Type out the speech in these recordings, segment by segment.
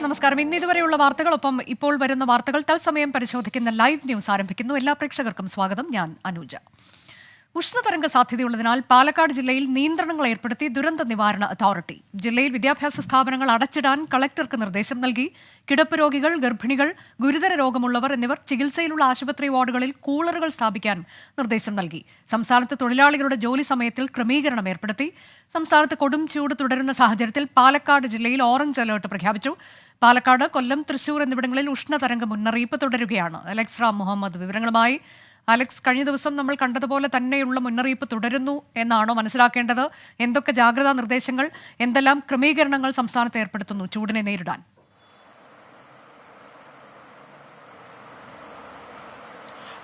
നമസ്കാരം. ഇന്ന് ഇതുവരെയുള്ള വാർത്തകളൊപ്പം ഇപ്പോൾ വരുന്ന വാർത്തകൾ തത്സമയം പരിശോധിക്കുന്ന ലൈവ് ന്യൂസ് ആരംഭിക്കുന്നു. എല്ലാ പ്രേക്ഷകർക്കും സ്വാഗതം. ഞാൻ അനുജ. ഉഷ്ണതരംഗ സാധ്യതയുള്ളതിനാൽ പാലക്കാട് ജില്ലയിൽ നിയന്ത്രണങ്ങൾ ഏർപ്പെടുത്തി ദുരന്ത നിവാരണ അതോറിറ്റി. ജില്ലയിൽ വിദ്യാഭ്യാസ സ്ഥാപനങ്ങൾ അടച്ചിടാൻ കളക്ടർക്ക് നിർദ്ദേശം നൽകി. കിടപ്പ് രോഗികൾ, ഗർഭിണികൾ, ഗുരുതര രോഗമുള്ളവർ എന്നിവർ ചികിത്സയിലുള്ള ആശുപത്രി വാർഡുകളിൽ കൂളറുകൾ സ്ഥാപിക്കാൻ നിർദ്ദേശം നൽകി. സംസ്ഥാനത്ത് തൊഴിലാളികളുടെ ജോലി സമയത്തിൽ ക്രമീകരണം ഏർപ്പെടുത്തി. സംസ്ഥാനത്ത് കൊടും ചൂട് തുടരുന്ന സാഹചര്യത്തിൽ പാലക്കാട് ജില്ലയിൽ ഓറഞ്ച് അലർട്ട് പ്രഖ്യാപിച്ചു. പാലക്കാട്, കൊല്ലം, തൃശൂർ എന്നിവിടങ്ങളിൽ ഉഷ്ണതരംഗ മുന്നറിയിപ്പ് തുടരുകയാണ്. അലക്സ് റാം മുഹമ്മദ് വിവരങ്ങളുമായി. അലക്സ്, കഴിഞ്ഞ ദിവസം നമ്മൾ കണ്ടതുപോലെ തന്നെയുള്ള മുന്നറിയിപ്പ് തുടരുന്നു എന്നാണോ മനസ്സിലാക്കേണ്ടത്? എന്തൊക്കെ ജാഗ്രതാ നിർദ്ദേശങ്ങൾ, എന്തെല്ലാം ക്രമീകരണങ്ങൾ സംസ്ഥാനത്ത് ഏർപ്പെടുത്തുന്നു ചൂടിനെ നേരിടാൻ?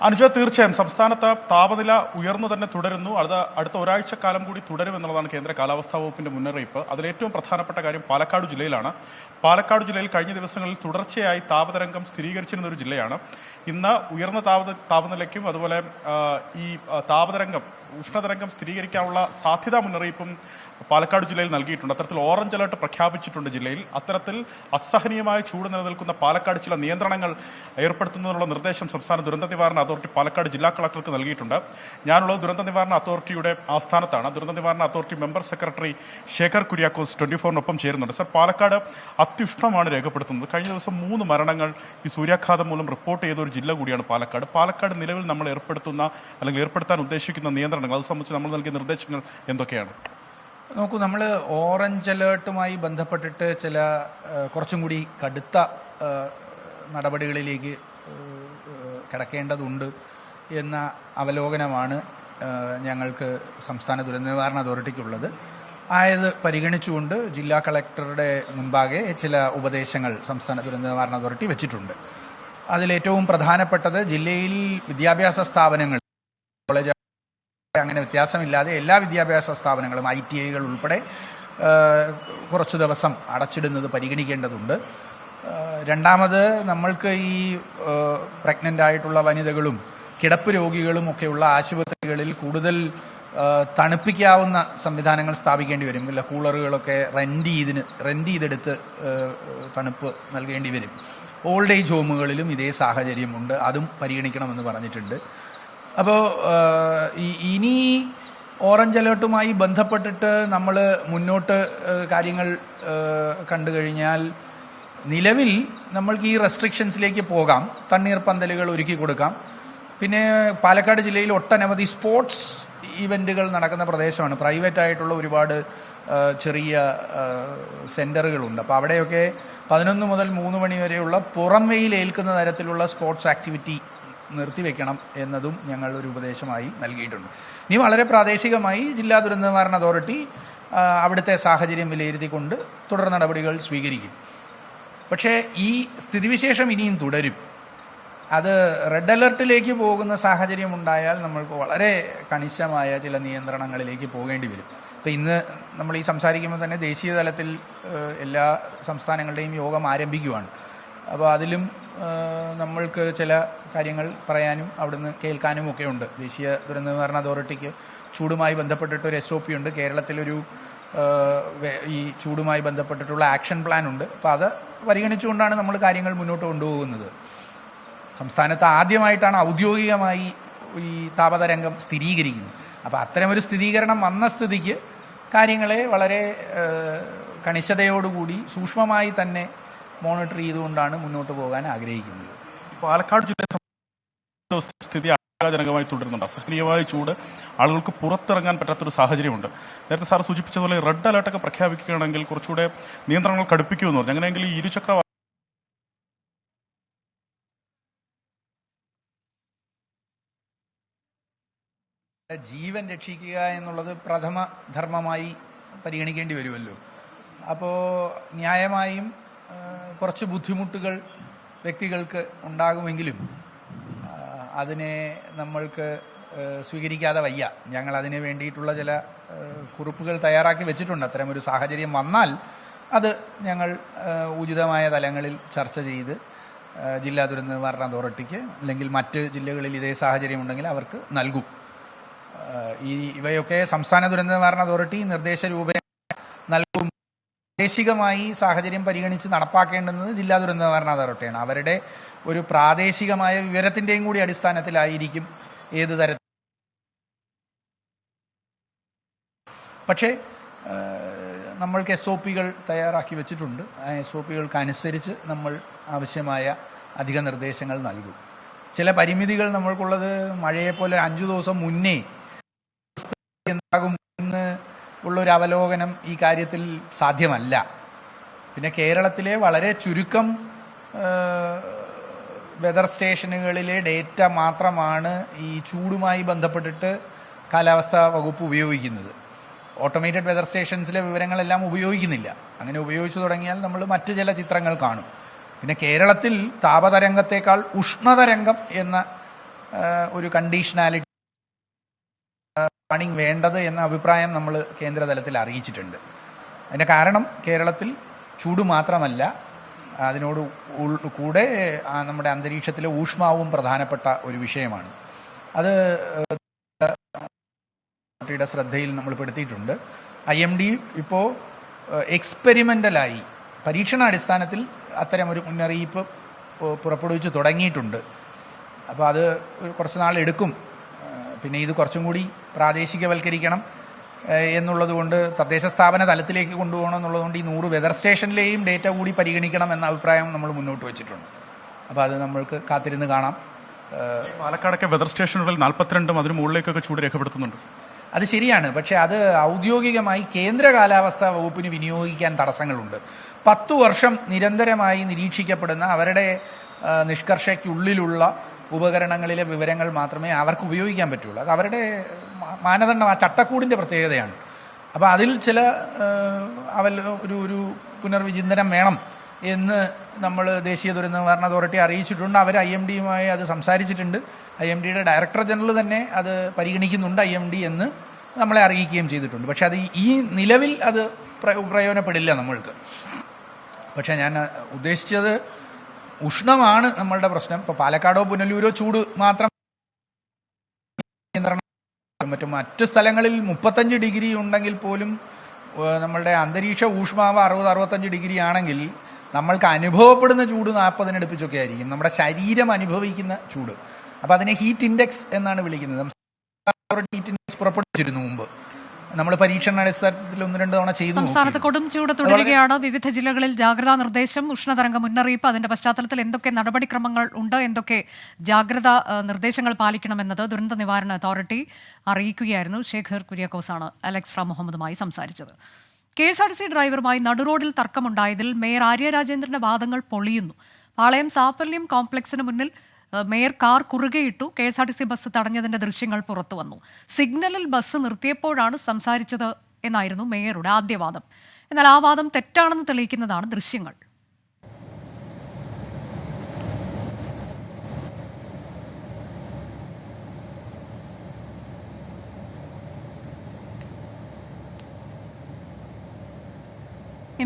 അനുജ, തീർച്ചയായും സംസ്ഥാനത്ത് താപനില ഉയർന്നു തന്നെ തുടരുന്നു. അടുത്ത ഒരാഴ്ചക്കാലം കൂടി തുടരുമെന്നുള്ളതാണ് കേന്ദ്ര കാലാവസ്ഥാ വകുപ്പിന്റെ മുന്നറിയിപ്പ്. അതിലേറ്റവും പ്രധാനപ്പെട്ട കാര്യം പാലക്കാട് ജില്ലയിലാണ്. പാലക്കാട് ജില്ലയിൽ കഴിഞ്ഞ ദിവസങ്ങളിൽ തുടർച്ചയായി താപതരംഗം സ്ഥിരീകരിച്ചിരുന്ന ഒരു ജില്ലയാണ്. ഇന്ന് ഉയർന്ന താപനിലയ്ക്കും അതുപോലെ ഈ ഉഷ്ണതരംഗം സ്ഥിരീകരിക്കാനുള്ള സാധ്യതാ മുന്നറിയിപ്പും പാലക്കാട് ജില്ലയിൽ നൽകിയിട്ടുണ്ട്. അത്തരത്തിൽ ഓറഞ്ച് അലർട്ട് പ്രഖ്യാപിച്ചിട്ടുണ്ട് ജില്ലയിൽ. അത്തരത്തിൽ അസഹനീയമായ ചൂട് നിലനിൽക്കുന്ന പാലക്കാട് ചില നിയന്ത്രണങ്ങൾ ഏർപ്പെടുത്തുന്നതിനുള്ള നിർദ്ദേശം സംസ്ഥാന ദുരന്ത നിവാരണ അതോറിറ്റി പാലക്കാട് ജില്ലാ കളക്ടർക്ക് നൽകിയിട്ടുണ്ട്. ഞാനുള്ളത് ദുരന്ത നിവാരണ അതോറിറ്റിയുടെ ആസ്ഥാനത്താണ്. ദുരന്ത നിവാരണ authority member secretary Shekhar Kuriakose 24-നൊപ്പം ചേരുന്നുണ്ട്. സർ, പാലക്കാട് അത്യുഷ്ണമാണ് രേഖപ്പെടുത്തുന്നത്. കഴിഞ്ഞ ദിവസം 3 മരണങ്ങൾ ഈ സൂര്യാഘാതം മൂലം റിപ്പോർട്ട് ചെയ്ത ഒരു ജില്ല കൂടിയാണ് പാലക്കാട്. പാലക്കാട് നിലവിൽ നമ്മൾ ഏർപ്പെടുത്താൻ ഉദ്ദേശിക്കുന്ന നിയന്ത്രണങ്ങൾ, അത് സംബന്ധിച്ച് നമ്മൾ നൽകിയ നിർദ്ദേശങ്ങൾ എന്തൊക്കെയാണ്? നോക്കൂ, നമ്മൾ ഓറഞ്ച് അലേർട്ടുമായി ബന്ധപ്പെട്ടിട്ട് കുറച്ചും കൂടി കടുത്ത നടപടികളിലേക്ക് കിടക്കേണ്ടതുണ്ട് എന്ന അവലോകനമാണ് ഞങ്ങൾക്ക് സംസ്ഥാന ദുരന്ത നിവാരണ അതോറിറ്റിക്കുള്ളത്. പരിഗണിച്ചുകൊണ്ട് ജില്ലാ കളക്ടറുടെ മുൻപാകെ ചില ഉപദേശങ്ങൾ സംസ്ഥാന ദുരന്ത നിവാരണ അതോറിറ്റി വെച്ചിട്ടുണ്ട്. അതിലേറ്റവും പ്രധാനപ്പെട്ടത് ജില്ലയിൽ വിദ്യാഭ്യാസ സ്ഥാപനങ്ങൾ, കോളേജ് അങ്ങനെ വ്യത്യാസമില്ലാതെ എല്ലാ വിദ്യാഭ്യാസ സ്ഥാപനങ്ങളും ITIകൾ ഉൾപ്പെടെ കുറച്ചു ദിവസം അടച്ചിടുന്നത് പരിഗണിക്കേണ്ടതുണ്ട്. രണ്ടാമത്, നമ്മൾക്ക് ഈ പ്രഗ്നൻ്റ് ആയിട്ടുള്ള വനിതകളും കിടപ്പ് രോഗികളും ഒക്കെയുള്ള ആശുപത്രികളിൽ കൂടുതൽ തണുപ്പിക്കാവുന്ന സംവിധാനങ്ങൾ സ്ഥാപിക്കേണ്ടി വരും. ഇല്ല, കൂളറുകളൊക്കെ റെൻ്റ് ചെയ്തെടുത്ത് തണുപ്പ് നൽകേണ്ടി വരും. ഓൾഡ് ഏജ് ഹോമുകളിലും ഇതേ സാഹചര്യമുണ്ട്. അതും പരിഗണിക്കണമെന്ന് പറഞ്ഞിട്ടുണ്ട്. അപ്പോൾ ഇനി ഓറഞ്ച് അലേർട്ടുമായി ബന്ധപ്പെട്ടിട്ട് നമ്മൾ മുന്നോട്ട് കാര്യങ്ങൾ കണ്ടു കഴിഞ്ഞാൽ നിലവിൽ നമ്മൾക്ക് ഈ റെസ്ട്രിക്ഷൻസിലേക്ക് പോകാം. തണ്ണീർപ്പന്തലുകൾ ഒരുക്കി കൊടുക്കാം. പിന്നെ പാലക്കാട് ജില്ലയിൽ ഒട്ടനവധി സ്പോർട്സ് ഇവൻറ്റുകൾ നടക്കുന്ന പ്രദേശമാണ്. പ്രൈവറ്റ് ആയിട്ടുള്ള ഒരുപാട് ചെറിയ സെൻറ്ററുകളുണ്ട്. അപ്പോൾ അവിടെയൊക്കെ 11 മുതൽ 3 മണി വരെയുള്ള പുറം വെയിൽ ഏൽക്കുന്ന തരത്തിലുള്ള സ്പോർട്സ് ആക്ടിവിറ്റി നിർത്തിവെക്കണം എന്നതും ഞങ്ങൾ ഒരു ഉപദേശമായി നൽകിയിട്ടുണ്ട്. ഇനി വളരെ പ്രാദേശികമായി ജില്ലാ ദുരന്ത നിവാരണ അതോറിറ്റി അവിടുത്തെ സാഹചര്യം വിലയിരുത്തിക്കൊണ്ട് തുടർ നടപടികൾ സ്വീകരിക്കും. പക്ഷേ ഈ സ്ഥിതിവിശേഷം ഇനിയും തുടരും. അത് റെഡ് അലർട്ടിലേക്ക് പോകുന്ന സാഹചര്യം ഉണ്ടായാൽ നമ്മൾക്ക് വളരെ കണിശമായ ചില നിയന്ത്രണങ്ങളിലേക്ക് പോകേണ്ടി വരും. അപ്പോൾ ഇന്ന് നമ്മൾ ഈ സംസാരിക്കുമ്പോൾ തന്നെ ദേശീയ തലത്തിൽ എല്ലാ സംസ്ഥാനങ്ങളുടെയും യോഗം ആരംഭിക്കുകയാണ്. അപ്പോൾ അതിലും നമ്മൾക്ക് ചില കാര്യങ്ങൾ പറയാനും അവിടുന്ന് കേൾക്കാനും ഒക്കെ ഉണ്ട്. ദേശീയ ദുരന്ത നിവാരണ അതോറിറ്റിക്ക് ചൂടുമായി ബന്ധപ്പെട്ടിട്ടൊരു SOP ഉണ്ട്. കേരളത്തിലൊരു ഈ ചൂടുമായി ബന്ധപ്പെട്ടിട്ടുള്ള ആക്ഷൻ പ്ലാൻ ഉണ്ട്. അപ്പോൾ അത് പരിഗണിച്ചുകൊണ്ടാണ് നമ്മൾ കാര്യങ്ങൾ മുന്നോട്ട് കൊണ്ടുപോകുന്നത്. സംസ്ഥാനത്ത് ആദ്യമായിട്ടാണ് ഔദ്യോഗികമായി ഈ താപതരംഗം സ്ഥിരീകരിക്കുന്നത്. അപ്പോൾ അത്തരമൊരു സ്ഥിരീകരണം വന്ന സ്ഥിതിക്ക് കാര്യങ്ങളെ വളരെ കണിശതയോടുകൂടി സൂക്ഷ്മമായി തന്നെ മോണിറ്റർ ചെയ്തുകൊണ്ടാണ് മുന്നോട്ട് പോകാൻ ആഗ്രഹിക്കുന്നത്. പാലക്കാട് ജില്ലയിലെ സ്ഥിതി ആശങ്കാജനകമായി തുടരുന്നുണ്ട്. അസഹനീയമായ ചൂട്, ആളുകൾക്ക് പുറത്തിറങ്ങാൻ പറ്റാത്തൊരു സാഹചര്യമുണ്ട്. നേരത്തെ സാർ സൂചിപ്പിച്ചതുപോലെ റെഡ് അലർട്ടൊക്കെ പ്രഖ്യാപിക്കുകയാണെങ്കിൽ കുറച്ചുകൂടെ നിയന്ത്രണങ്ങൾ കടുപ്പിക്കുമെന്ന് പറഞ്ഞു. അങ്ങനെയെങ്കിൽ ഈ ഇരുചക്ര ജീവൻ രക്ഷിക്കുക എന്നുള്ളത് പ്രഥമ ധർമ്മമായി പരിഗണിക്കേണ്ടി വരുമല്ലോ. അപ്പോൾ ന്യായമായും കുറച്ച് ബുദ്ധിമുട്ടുകൾ വ്യക്തികൾക്ക് ഉണ്ടാകുമെങ്കിലും അതിനെ നമ്മൾക്ക് സ്വീകരിക്കാതെ വയ്യ. ഞങ്ങൾ അതിന് വേണ്ടിയിട്ടുള്ള ചില കുറിപ്പുകൾ തയ്യാറാക്കി വെച്ചിട്ടുണ്ട്. അത്തരമൊരു സാഹചര്യം വന്നാൽ അത് ഞങ്ങൾ ഉചിതമായ തലങ്ങളിൽ ചർച്ച ചെയ്ത് ജില്ലാ ദുരന്ത നിവാരണ അതോറിറ്റിക്ക് അല്ലെങ്കിൽ മറ്റ് ജില്ലകളിൽ ഇതേ സാഹചര്യം ഉണ്ടെങ്കിൽ അവർക്ക് നൽകും. ഇവയൊക്കെ സംസ്ഥാന ദുരന്ത നിവാരണ അതോറിറ്റി നിർദ്ദേശ രൂപേണ നൽകും. പ്രാദേശികമായി സാഹചര്യം പരിഗണിച്ച് നടപ്പാക്കേണ്ടുന്നത് ജില്ലാ ദുരന്ത നിവാരണ അതോറിറ്റിയാണ്. അവരുടെ ഒരു പ്രാദേശികമായ വിവരത്തിൻ്റെയും കൂടി അടിസ്ഥാനത്തിലായിരിക്കും ഏത് തരത്തിൽ. പക്ഷേ നമ്മൾക്ക് SOPകൾ തയ്യാറാക്കി വെച്ചിട്ടുണ്ട്. ആ SOPകൾക്കനുസരിച്ച് നമ്മൾ ആവശ്യമായ അധിക നിർദ്ദേശങ്ങൾ നൽകും. ചില പരിമിതികൾ നമ്മൾക്കുള്ളത് മഴയെപ്പോലെ 5 ദിവസം മുന്നേ എന്താകും എന്ന് ഉള്ളൊരു അവലോകനം ഈ കാര്യത്തിൽ സാധ്യമല്ല. പിന്നെ കേരളത്തിലെ വളരെ ചുരുക്കം വെതർ സ്റ്റേഷനുകളിലെ ഡേറ്റ മാത്രമാണ് ഈ ചൂടുമായി ബന്ധപ്പെട്ടിട്ട് കാലാവസ്ഥാ വകുപ്പ് ഉപയോഗിക്കുന്നത്. ഓട്ടോമേറ്റഡ് വെതർ സ്റ്റേഷൻസിലെ വിവരങ്ങളെല്ലാം ഉപയോഗിക്കുന്നില്ല. അങ്ങനെ ഉപയോഗിച്ചു തുടങ്ങിയാൽ നമ്മൾ മറ്റ് ചില ചിത്രങ്ങൾ കാണും. പിന്നെ കേരളത്തിൽ താപതരംഗത്തേക്കാൾ ഉഷ്ണതരംഗം എന്ന ഒരു കണ്ടീഷനാലിറ്റി വാണിംഗ് വേണ്ടത് എന്ന അഭിപ്രായം നമ്മൾ കേന്ദ്രതലത്തിൽ അറിയിച്ചിട്ടുണ്ട്. അതിൻ്റെ കാരണം കേരളത്തിൽ ചൂട് മാത്രമല്ല, അതിനോട് കൂടെ നമ്മുടെ അന്തരീക്ഷത്തിലെ ഊഷ്മാവും പ്രധാനപ്പെട്ട ഒരു വിഷയമാണ്. അത് യുടെ ശ്രദ്ധയിൽ നമ്മൾ പെടുത്തിയിട്ടുണ്ട്. IMD ഇപ്പോൾ എക്സ്പെരിമെൻ്റലായി പരീക്ഷണാടിസ്ഥാനത്തിൽ അത്തരമൊരു മുന്നറിയിപ്പ് പുറപ്പെടുവിച്ച് തുടങ്ങിയിട്ടുണ്ട്. അപ്പോൾ അത് കുറച്ച് നാൾ എടുക്കും. പിന്നെ ഇത് കുറച്ചും കൂടി പ്രാദേശികവൽക്കരിക്കണം എന്നുള്ളത് കൊണ്ട്, തദ്ദേശ സ്ഥാപന തലത്തിലേക്ക് കൊണ്ടുപോകണം എന്നുള്ളതുകൊണ്ട് ഈ 100 വെതർ സ്റ്റേഷനിലെയും ഡേറ്റ കൂടി പരിഗണിക്കണം എന്ന അഭിപ്രായം നമ്മൾ മുന്നോട്ട് വെച്ചിട്ടുണ്ട്. അപ്പോൾ അത് നമ്മൾക്ക് കാത്തിരുന്ന് കാണാം. പാലക്കാടൊക്കെ വെതർ സ്റ്റേഷനുകളിൽ 42 അതിന് മുകളിലേക്കൊക്കെ ചൂട് രേഖപ്പെടുത്തുന്നുണ്ട്. അത് ശരിയാണ്. പക്ഷേ അത് ഔദ്യോഗികമായി കേന്ദ്ര കാലാവസ്ഥാ വകുപ്പിന് വിനിയോഗിക്കാൻ തടസ്സങ്ങളുണ്ട്. 10 വർഷം നിരന്തരമായി നിരീക്ഷിക്കപ്പെടുന്ന അവരുടെ നിഷ്കർഷയ്ക്കുള്ളിലുള്ള ഉപകരണങ്ങളിലെ വിവരങ്ങൾ മാത്രമേ അവർക്ക് ഉപയോഗിക്കാൻ പറ്റുള്ളൂ. അത് അവരുടെ മാനദണ്ഡം, ആ ചട്ടക്കൂടിൻ്റെ പ്രത്യേകതയാണ്. അപ്പോൾ അതിൽ ചില ഒരു പുനർവിചിന്തനം വേണം എന്ന് നമ്മൾ ദേശീയ ദുരന്ത നിവാരണ അതോറിറ്റി അറിയിച്ചിട്ടുണ്ട്. അവർ IMDയുമായി അത് സംസാരിച്ചിട്ടുണ്ട്. IMDയുടെ ഡയറക്ടർ ജനറൽ തന്നെ അത് പരിഗണിക്കുന്നുണ്ട് IMD എന്ന് നമ്മളെ അറിയിക്കുകയും ചെയ്തിട്ടുണ്ട്. പക്ഷെ അത് ഈ നിലവിൽ അത് പ്രയോജനപ്പെടില്ല നമ്മൾക്ക്. പക്ഷേ ഞാൻ ഉദ്ദേശിച്ചത് ഉഷ്ണമാണ് നമ്മളുടെ പ്രശ്നം. ഇപ്പോൾ പാലക്കാടോ പുനലൂരോ ചൂട് മാത്രം മറ്റ് സ്ഥലങ്ങളിൽ 35 ഡിഗ്രി ഉണ്ടെങ്കിൽ പോലും നമ്മളുടെ അന്തരീക്ഷ ഊഷ്മാവ് 60-65 ഡിഗ്രി ആണെങ്കിൽ നമ്മൾക്ക് അനുഭവപ്പെടുന്ന ചൂട് 40 അടുപ്പിച്ചൊക്കെ ആയിരിക്കും, നമ്മുടെ ശരീരം അനുഭവിക്കുന്ന ചൂട്. അപ്പോൾ അതിനെ ഹീറ്റ് ഇൻഡെക്സ് എന്നാണ് വിളിക്കുന്നത്. ഹീറ്റ് ഇൻഡെക്സ് പുറപ്പെടുവിച്ചിരുന്നു മുമ്പ്. നമ്മൾ പരീക്ഷണാടിസ്ഥാനത്തിൽ 1-2 തവണ ചെയ്തു. സംസ്ഥാനത്ത് കൊടും ചൂട് തുടരുകയാണ്. വിവിധ ജില്ലകളിൽ ജാഗ്രതാ നിർദ്ദേശം, ഉഷ്ണതരംഗ മുന്നറിയിപ്പ്. അതിന്റെ പശ്ചാത്തലത്തിൽ എന്തൊക്കെ നടപടിക്രമങ്ങൾ ഉണ്ട്, എന്തൊക്കെ ജാഗ്രതാ നിർദ്ദേശങ്ങൾ പാലിക്കണമെന്നത് ദുരന്ത നിവാരണ അതോറിറ്റി അറിയിക്കുകയായിരുന്നു. ശേഖർ കുര്യാക്കോസാണ് അലക്സ് റാം മുഹമ്മദുമായി സംസാരിച്ചത്. KSRTC ഡ്രൈവറുമായി നടുറോഡിൽ തർക്കമുണ്ടായതിൽ മേയർ ആര്യ രാജേന്ദ്രന്റെ വാദങ്ങൾ പൊളിയുന്നു. പാളയം സാഫല്യം കോംപ്ലക്സിന് മുന്നിൽ മേയർ കാർ കുറുകെയിട്ടു. KSRTC ബസ് തടഞ്ഞതിന്റെ ദൃശ്യങ്ങൾ പുറത്തുവന്നു. സിഗ്നലിൽ ബസ് നിർത്തിയപ്പോഴാണ് സംസാരിച്ചത് എന്നായിരുന്നു മേയറുടെ ആദ്യ വാദം. എന്നാൽ ആ വാദം തെറ്റാണെന്ന് തെളിയിക്കുന്നതാണ് ദൃശ്യങ്ങൾ.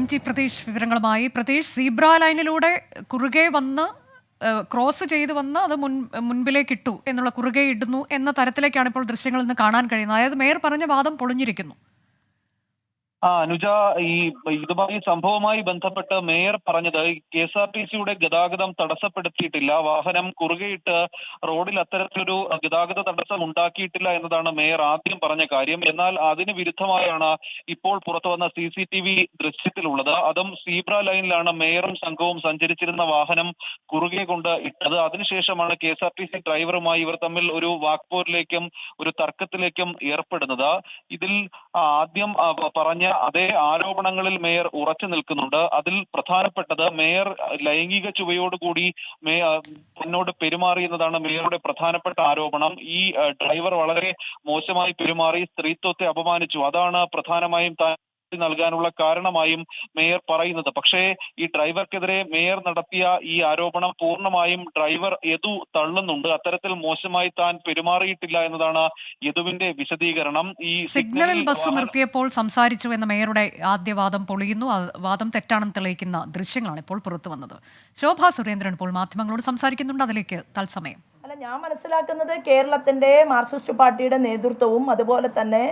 MT പ്രതീഷ് വിവരങ്ങളുമായി. പ്രതീഷ്, സീബ്ര ലൈനിലൂടെ കുറുകെ വന്ന് ക്രോസ് ചെയ്ത് വന്ന് അത് മുൻപിലേക്ക് ഇട്ടു എന്നുള്ള, കുറുകെ ഇടുന്നു എന്ന തരത്തിലേക്കാണ് ഇപ്പോൾ ദൃശ്യങ്ങളിൽ നിന്ന് കാണാൻ കഴിയുന്നത്. അതായത് മേയർ പറഞ്ഞ വാദം പൊളിഞ്ഞിരിക്കുന്നു. അനുജ, ഇതുമായി സംഭവവുമായി ബന്ധപ്പെട്ട് മേയർ പറഞ്ഞത് KSRTCയുടെ ഗതാഗതം തടസ്സപ്പെടുത്തിയിട്ടില്ല, വാഹനം കുറുകെയിട്ട് റോഡിൽ അത്തരത്തിലൊരു ഗതാഗത തടസ്സം ഉണ്ടാക്കിയിട്ടില്ല എന്നതാണ് മേയർ ആദ്യം പറഞ്ഞ കാര്യം. എന്നാൽ അതിന് വിരുദ്ധമായാണ് ഇപ്പോൾ പുറത്തു വന്ന CCTV ദൃശ്യത്തിലുള്ളത്. അതും സീബ്ര ലൈനിലാണ് മേയറും സംഘവും സഞ്ചരിച്ചിരുന്ന വാഹനം കുറുകെ കൊണ്ട് ഇട്ടത്. അതിനുശേഷമാണ് KSRTC ഡ്രൈവറുമായി ഇവർ തമ്മിൽ ഒരു വാക്പോരിലേക്കും ഒരു തർക്കത്തിലേക്കും ഏർപ്പെടുന്നത്. ഇതിൽ ആദ്യം പറഞ്ഞ അതേ ആരോപണങ്ങളിൽ മേയർ ഉറച്ചു നിൽക്കുന്നുണ്ട്. അതിൽ പ്രധാനപ്പെട്ടത് മേയർ ലൈംഗിക ചുവയോടുകൂടി തന്നോട് പെരുമാറി എന്നതാണ് മേയറുടെ പ്രധാനപ്പെട്ട ആരോപണം. ഈ ഡ്രൈവർ വളരെ മോശമായി പെരുമാറി, സ്ത്രീത്വത്തെ അപമാനിച്ചു, അതാണ് പ്രധാനമായും താൻ നൽകാനുള്ള കാരണമായും മേയർ പറയുന്നത്. പക്ഷേ ഈ ഡ്രൈവർക്കെതിരെ മേയർ നടത്തിയ ഈ ആരോപണം പൂർണ്ണമായും ഡ്രൈവർ യദു തള്ളുന്നുണ്ട്. അത്തരത്തിൽ മോശമായി താൻ പെരുമാറിയിട്ടില്ല എന്നതാണ് യദുവിന്റെ വിശദീകരണം. ഈ സിഗ്നലിൽ ബസ് നിർത്തിയപ്പോൾ സംസാരിച്ചു എന്ന മേയറുടെ ആദ്യ വാദം പൊളിയുന്നു. വാദം തെറ്റാണെന്ന് തെളിയിക്കുന്ന ദൃശ്യങ്ങളാണ് ഇപ്പോൾ പുറത്തു വന്നത്. ശോഭാ സുരേന്ദ്രൻ ഇപ്പോൾ മാധ്യമങ്ങളോട് സംസാരിക്കുന്നുണ്ട്. അതിലേക്ക് തത്സമയം. ഞാൻ മനസ്സിലാക്കുന്നത് കേരളത്തിൻ്റെ മാർക്സിസ്റ്റ് പാർട്ടിയുടെ നേതൃത്വവും അതുപോലെ തന്നെ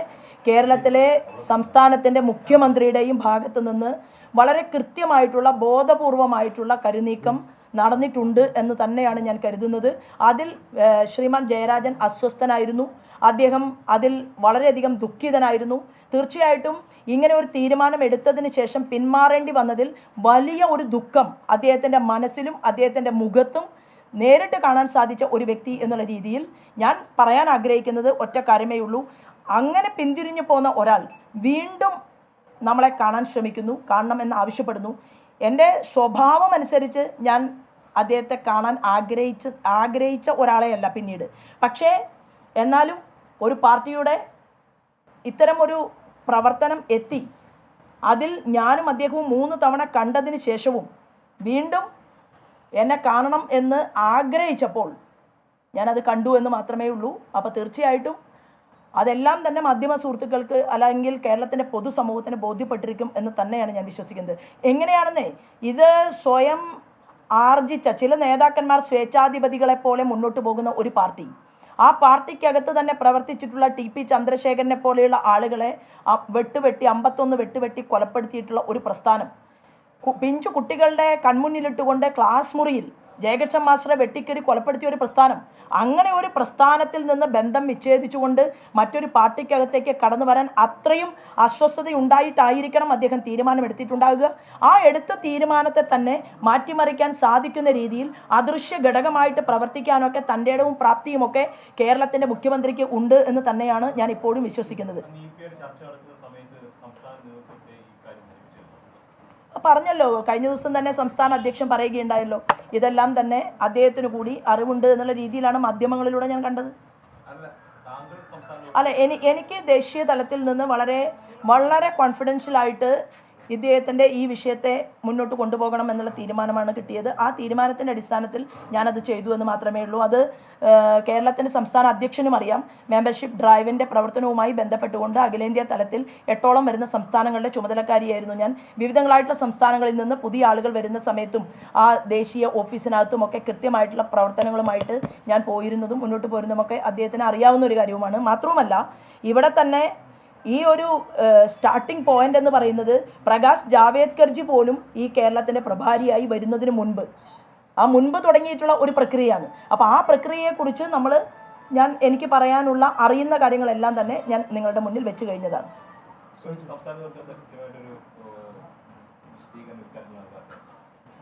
കേരളത്തിലെ സംസ്ഥാനത്തിൻ്റെ മുഖ്യമന്ത്രിയുടെയും ഭാഗത്തു നിന്ന് വളരെ കൃത്യമായിട്ടുള്ള ബോധപൂർവമായിട്ടുള്ള കരുനീക്കം നടന്നിട്ടുണ്ട് എന്ന് തന്നെയാണ് ഞാൻ കരുതുന്നത്. അതിൽ ശ്രീമാൻ ജയരാജൻ അസ്വസ്ഥനായിരുന്നു, അദ്ദേഹം അതിൽ വളരെയധികം ദുഃഖിതനായിരുന്നു. തീർച്ചയായിട്ടും ഇങ്ങനെ ഒരു തീരുമാനം എടുത്തതിന് ശേഷം പിന്മാറേണ്ടി വന്നതിൽ വലിയ ഒരു ദുഃഖം അദ്ദേഹത്തിൻ്റെ മനസ്സിലും അദ്ദേഹത്തിൻ്റെ മുഖത്തും നേരിട്ട് കാണാൻ സാധിച്ച ഒരു വ്യക്തി എന്നുള്ള രീതിയിൽ ഞാൻ പറയാൻ ആഗ്രഹിക്കുന്നത് ഒറ്റ കാര്യമേ ഉള്ളൂ. അങ്ങനെ പിന്തിരിഞ്ഞു പോന്ന ഒരാൾ വീണ്ടും നമ്മളെ കാണാൻ ശ്രമിക്കുന്നു, കാണണമെന്ന് ആവശ്യപ്പെടുന്നു. എൻ്റെ സ്വഭാവം അനുസരിച്ച് ഞാൻ അദ്ദേഹത്തെ കാണാൻ ആഗ്രഹിച്ച ഒരാളെയല്ല പിന്നീട്. പക്ഷേ എന്നാലും ഒരു പാർട്ടിയുടെ ഇത്തരം ഒരു പ്രവർത്തനം എത്തി, അതിൽ ഞാനും അദ്ദേഹവും 3 തവണ കണ്ടതിന് ശേഷവും വീണ്ടും എന്നെ കാണണം എന്ന് ആഗ്രഹിച്ചപ്പോൾ ഞാനത് കണ്ടു എന്ന് മാത്രമേ ഉള്ളൂ. അപ്പോൾ തീർച്ചയായിട്ടും അതെല്ലാം തന്നെ മാധ്യമ സുഹൃത്തുക്കൾക്ക് അല്ലെങ്കിൽ കേരളത്തിൻ്റെ പൊതുസമൂഹത്തിന് ബോധ്യപ്പെട്ടിരിക്കും എന്ന് തന്നെയാണ് ഞാൻ വിശ്വസിക്കുന്നത്. എങ്ങനെയാണെന്നേ, ഇത് സ്വയം ആർജിച്ച ചില നേതാക്കന്മാർ സ്വേച്ഛാധിപതികളെ പോലെ മുന്നോട്ട് പോകുന്ന ഒരു പാർട്ടി, ആ പാർട്ടിക്കകത്ത് തന്നെ പ്രവർത്തിച്ചിട്ടുള്ള TP ചന്ദ്രശേഖരനെ പോലെയുള്ള ആളുകളെ വെട്ടുവെട്ടി 51 വെട്ടുവെട്ടി കൊലപ്പെടുത്തിയിട്ടുള്ള ഒരു പ്രസ്ഥാനം, പിഞ്ചു കുട്ടികളുടെ കൺമുന്നിലിട്ടുകൊണ്ട് ക്ലാസ് മുറിയിൽ ജയകൃഷ്ണൻ മാസ്റ്ററെ വെട്ടിക്കറി കൊലപ്പെടുത്തിയ ഒരു പ്രസ്ഥാനം, അങ്ങനെ ഒരു പ്രസ്ഥാനത്തിൽ നിന്ന് ബന്ധം വിച്ഛേദിച്ചുകൊണ്ട് മറ്റൊരു പാർട്ടിക്കകത്തേക്ക് കടന്നു വരാൻ അത്രയും അസ്വസ്ഥതയുണ്ടായിട്ടായിരിക്കണം അദ്ദേഹം തീരുമാനമെടുത്തിട്ടുണ്ടാകുക. ആ എടുത്ത തീരുമാനത്തെ തന്നെ മാറ്റിമറിക്കാൻ സാധിക്കുന്ന രീതിയിൽ അദൃശ്യ ഘടകമായിട്ട് പ്രവർത്തിക്കാനൊക്കെ തൻ്റെ ഇടവും പ്രാപ്തിയുമൊക്കെ കേരളത്തിൻ്റെ മുഖ്യമന്ത്രിക്ക് ഉണ്ട് എന്ന് തന്നെയാണ് ഞാൻ ഇപ്പോഴും വിശ്വസിക്കുന്നത്. പറഞ്ഞല്ലോ, കഴിഞ്ഞ ദിവസം തന്നെ സംസ്ഥാന അധ്യക്ഷൻ പറയുകയുണ്ടായല്ലോ, ഇതെല്ലാം തന്നെ അദ്ദേഹത്തിന് കൂടി അറിവുണ്ട് എന്നുള്ള രീതിയിലാണ് മാധ്യമങ്ങളിലൂടെ ഞാൻ കണ്ടത്. അല്ല, എനിക്ക് ദേശീയ തലത്തിൽ നിന്ന് വളരെ വളരെ കോൺഫിഡൻഷ്യലായിട്ട് ഇദ്ദേഹത്തിൻ്റെ ഈ വിഷയത്തെ മുന്നോട്ട് കൊണ്ടുപോകണം എന്നുള്ള തീരുമാനമാണ് കിട്ടിയത്. ആ തീരുമാനത്തിൻ്റെ അടിസ്ഥാനത്തിൽ ഞാനത് ചെയ്തു എന്ന് മാത്രമേ ഉള്ളൂ. അത് കേരളത്തിൻ്റെ സംസ്ഥാന അധ്യക്ഷനും അറിയാം. മെമ്പർഷിപ്പ് ഡ്രൈവിൻ്റെ പ്രവർത്തനവുമായി ബന്ധപ്പെട്ടുകൊണ്ട് അഖിലേന്ത്യാ തലത്തിൽ 8ഓളം വരുന്ന സംസ്ഥാനങ്ങളുടെ ചുമതലക്കാരിയായിരുന്നു ഞാൻ. വിവിധങ്ങളായിട്ടുള്ള സംസ്ഥാനങ്ങളിൽ നിന്ന് പുതിയ ആളുകൾ വരുന്ന സമയത്തും ആ ദേശീയ ഓഫീസിനകത്തും ഒക്കെ കൃത്യമായിട്ടുള്ള പ്രവർത്തനങ്ങളുമായിട്ട് ഞാൻ പോയിരുന്നതും മുന്നോട്ട് പോരുന്നതുമൊക്കെ അദ്ദേഹത്തിന് അറിയാവുന്ന ഒരു കാര്യവുമാണ്. മാത്രവുമല്ല, ഇവിടെ തന്നെ ഈ ഒരു സ്റ്റാർട്ടിംഗ് പോയിന്റ് എന്ന് പറയുന്നത് പ്രകാശ് ജാവേദ്കർജി പോലും ഈ കേരളത്തിൻ്റെ പ്രഭാരിയായി വരുന്നതിന് മുൻപ് തുടങ്ങിയിട്ടുള്ള ഒരു പ്രക്രിയയാണ്. അപ്പോൾ ആ പ്രക്രിയയെക്കുറിച്ച് എനിക്ക് പറയാനുള്ള അറിയുന്ന കാര്യങ്ങളെല്ലാം തന്നെ ഞാൻ നിങ്ങളുടെ മുന്നിൽ വെച്ച് കഴിഞ്ഞതാണ്.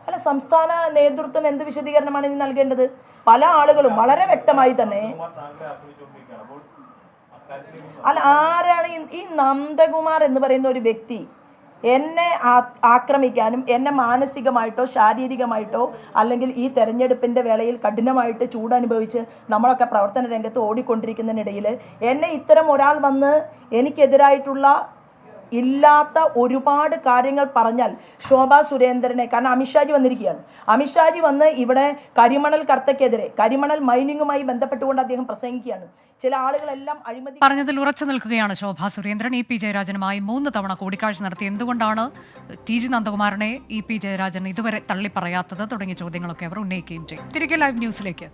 അല്ല, സംസ്ഥാന നേതൃത്വം എന്ത് വിശദീകരണമാണ് ഇനി നൽകേണ്ടത്? പല ആളുകളും വളരെ വ്യക്തമായി തന്നെ അല്ല, ആരാണ് ഈ നന്ദകുമാർ എന്ന് പറയുന്ന ഒരു വ്യക്തി എന്നെ ആക്രമിക്കാനും എന്നെ മാനസികമായിട്ടോ ശാരീരികമായിട്ടോ അല്ലെങ്കിൽ ഈ തെരഞ്ഞെടുപ്പിൻ്റെ വേളയിൽ കഠിനമായിട്ട് ചൂടനുഭവിച്ച് നമ്മളൊക്കെ പ്രവർത്തന രംഗത്ത് ഓടിക്കൊണ്ടിരിക്കുന്നതിനിടയിൽ എന്നെ ഇത്തരം ഒരാൾ വന്ന് എനിക്കെതിരായിട്ടുള്ള ഇല്ലാത്ത ഒരുപാട് കാര്യങ്ങൾ പറഞ്ഞാൽ ശോഭാ സുരേന്ദ്രനെ, കാരണം അമിത്ഷാജി വന്നിരിക്കുകയാണ്, അമിത്ഷാജി വന്ന് ഇവിടെ കരിമണൽ കർത്തയ്ക്കെതിരെ കരിമണൽ മൈനിങ്ങുമായി ബന്ധപ്പെട്ടുകൊണ്ട് അദ്ദേഹം പ്രസംഗിക്കുകയാണ്. ചില ആളുകളെല്ലാം അഴിമതി പറഞ്ഞതിൽ ഉറച്ചു നിൽക്കുകയാണ് ശോഭാ സുരേന്ദ്രൻ. EP ജയരാജനുമായി 3 തവണ കൂടിക്കാഴ്ച നടത്തി. എന്തുകൊണ്ടാണ് TG നന്ദകുമാറിനെ EP ജയരാജൻ ഇതുവരെ തള്ളിപ്പറയാത്തത് തുടങ്ങിയ ചോദ്യങ്ങളൊക്കെ അവർ ഉന്നയിക്കുകയും ചെയ്യും. തിരികെ ലൈവ് ന്യൂസിലേക്ക്.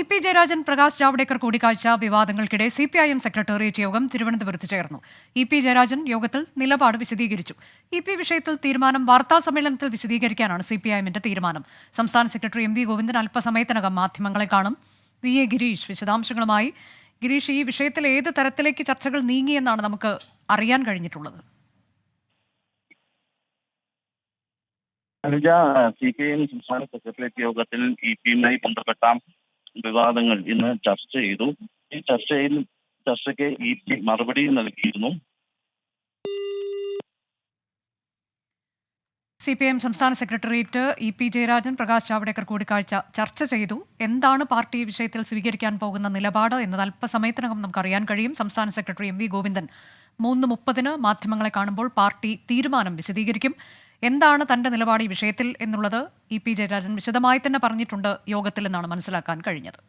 EP ജയരാജൻ പ്രകാശ് ജാവ്ദേക്കർ കൂടിക്കാഴ്ച വിവാദങ്ങൾക്കിടെ CPIM സെക്രട്ടേറിയറ്റ് യോഗം തിരുവനന്തപുരത്ത് ചേർന്നു. EP ജയരാജൻ യോഗത്തിൽ നിലപാട് വിശദീകരിച്ചു. EP വിഷയത്തിൽ തീരുമാനം വാർത്താ സമ്മേളനത്തിൽ വിശദീകരിക്കാനാണ് CPIMന്റെ തീരുമാനം. സംസ്ഥാന സെക്രട്ടറി MV ഗോവിന്ദൻ അല്പസമയത്തിനകം മാധ്യമങ്ങളെ കാണും. VA ഗിരീഷ് വിശദാംശങ്ങളുമായി. ഗിരീഷ്, ഈ വിഷയത്തിൽ ഏത് തരത്തിലേക്ക് ചർച്ചകൾ നീങ്ങിയെന്നാണ് നമുക്ക് അറിയാൻ കഴിഞ്ഞിട്ടുള്ളത്? അനുജ, CPIM സംസ്ഥാന സെക്രട്ടേറിയറ്റ് യോഗത്തിൽ EP-യുമായി ബന്ധപ്പെട്ട വിവാദങ്ങൾ ഇന്ന് ചർച്ച ചെയ്തു. ഈ ചർച്ചയ്ക്ക് EP മറുപടി നൽകിയിരുന്നു. CPIM സംസ്ഥാന സെക്രട്ടേറിയറ്റ് EP ജയരാജൻ പ്രകാശ് ജാവ്ദേക്കർ കൂടിക്കാഴ്ച ചർച്ച ചെയ്തു. എന്താണ് പാർട്ടി വിഷയത്തിൽ സ്വീകരിക്കാൻ പോകുന്ന നിലപാട് എന്നത് അല്പസമയത്തിനകം നമുക്ക് അറിയാൻ കഴിയും. സംസ്ഥാന സെക്രട്ടറി MV ഗോവിന്ദൻ 3:30 മാധ്യമങ്ങളെ കാണുമ്പോൾ പാർട്ടി തീരുമാനം വിശദീകരിക്കും. എന്താണ് തന്റെ നിലപാട് ഈ വിഷയത്തിൽ എന്നുള്ളത് EP ജയരാജൻ വിശദമായി തന്നെ പറഞ്ഞിട്ടുണ്ട് യോഗത്തിൽ എന്നാണ് മനസ്സിലാക്കാൻ കഴിഞ്ഞത്.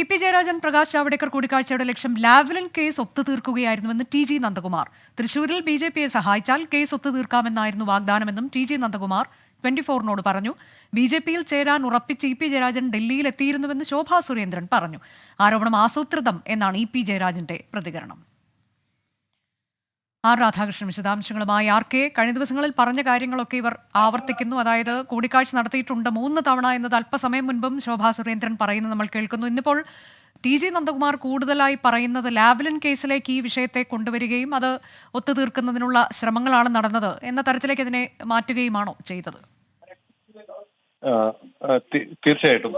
EP ജയരാജൻ പ്രകാശ് ജാവ്ദേക്കർ കൂടിക്കാഴ്ചയുടെ ലക്ഷ്യം ലാവ്ലിൻ കേസ് ഒത്തുതീർക്കുകയായിരുന്നുവെന്ന് TG നന്ദകുമാർ. തൃശൂരിൽ BJPയെ സഹായിച്ചാൽ കേസ് ഒത്തുതീർക്കാമെന്നായിരുന്നു വാഗ്ദാനമെന്നും TG നന്ദകുമാർ 24നോട് പറഞ്ഞു. BJPയിൽ ചേരാൻ ഉറപ്പിച്ച് EP ജയരാജൻ ഡൽഹിയിൽ എത്തിയിരുന്നുവെന്ന് ശോഭാ സുരേന്ദ്രൻ പറഞ്ഞു. ആരോപണം ആസൂത്രിതം എന്നാണ് EP ജയരാജന്റെ പ്രതികരണം. ആർ രാധാകൃഷ്ണൻ വിശദാംശങ്ങളുമായി. ആർ കെ, കഴിഞ്ഞ ദിവസങ്ങളിൽ പറഞ്ഞ കാര്യങ്ങളൊക്കെ ഇവർ ആവർത്തിക്കുന്നു. അതായത് കൂടിക്കാഴ്ച നടത്തിയിട്ടുണ്ട് 3 തവണ എന്നത് അല്പസമയം മുൻപും ശോഭാ സുരേന്ദ്രൻ പറയുന്നത് നമ്മൾ കേൾക്കുന്നു. ഇന്നിപ്പോൾ TG നന്ദകുമാർ കൂടുതലായി പറയുന്നത് ലാവ്ലിൻ കേസിലേക്ക് ഈ വിഷയത്തെ കൊണ്ടുവരികയും അത് ഒത്തുതീർക്കുന്നതിനുള്ള ശ്രമങ്ങളാണ് നടന്നത് എന്ന തരത്തിലേക്ക് ഇതിനെ മാറ്റുകയുമാണോ ചെയ്തത്? തീർച്ചയായിട്ടും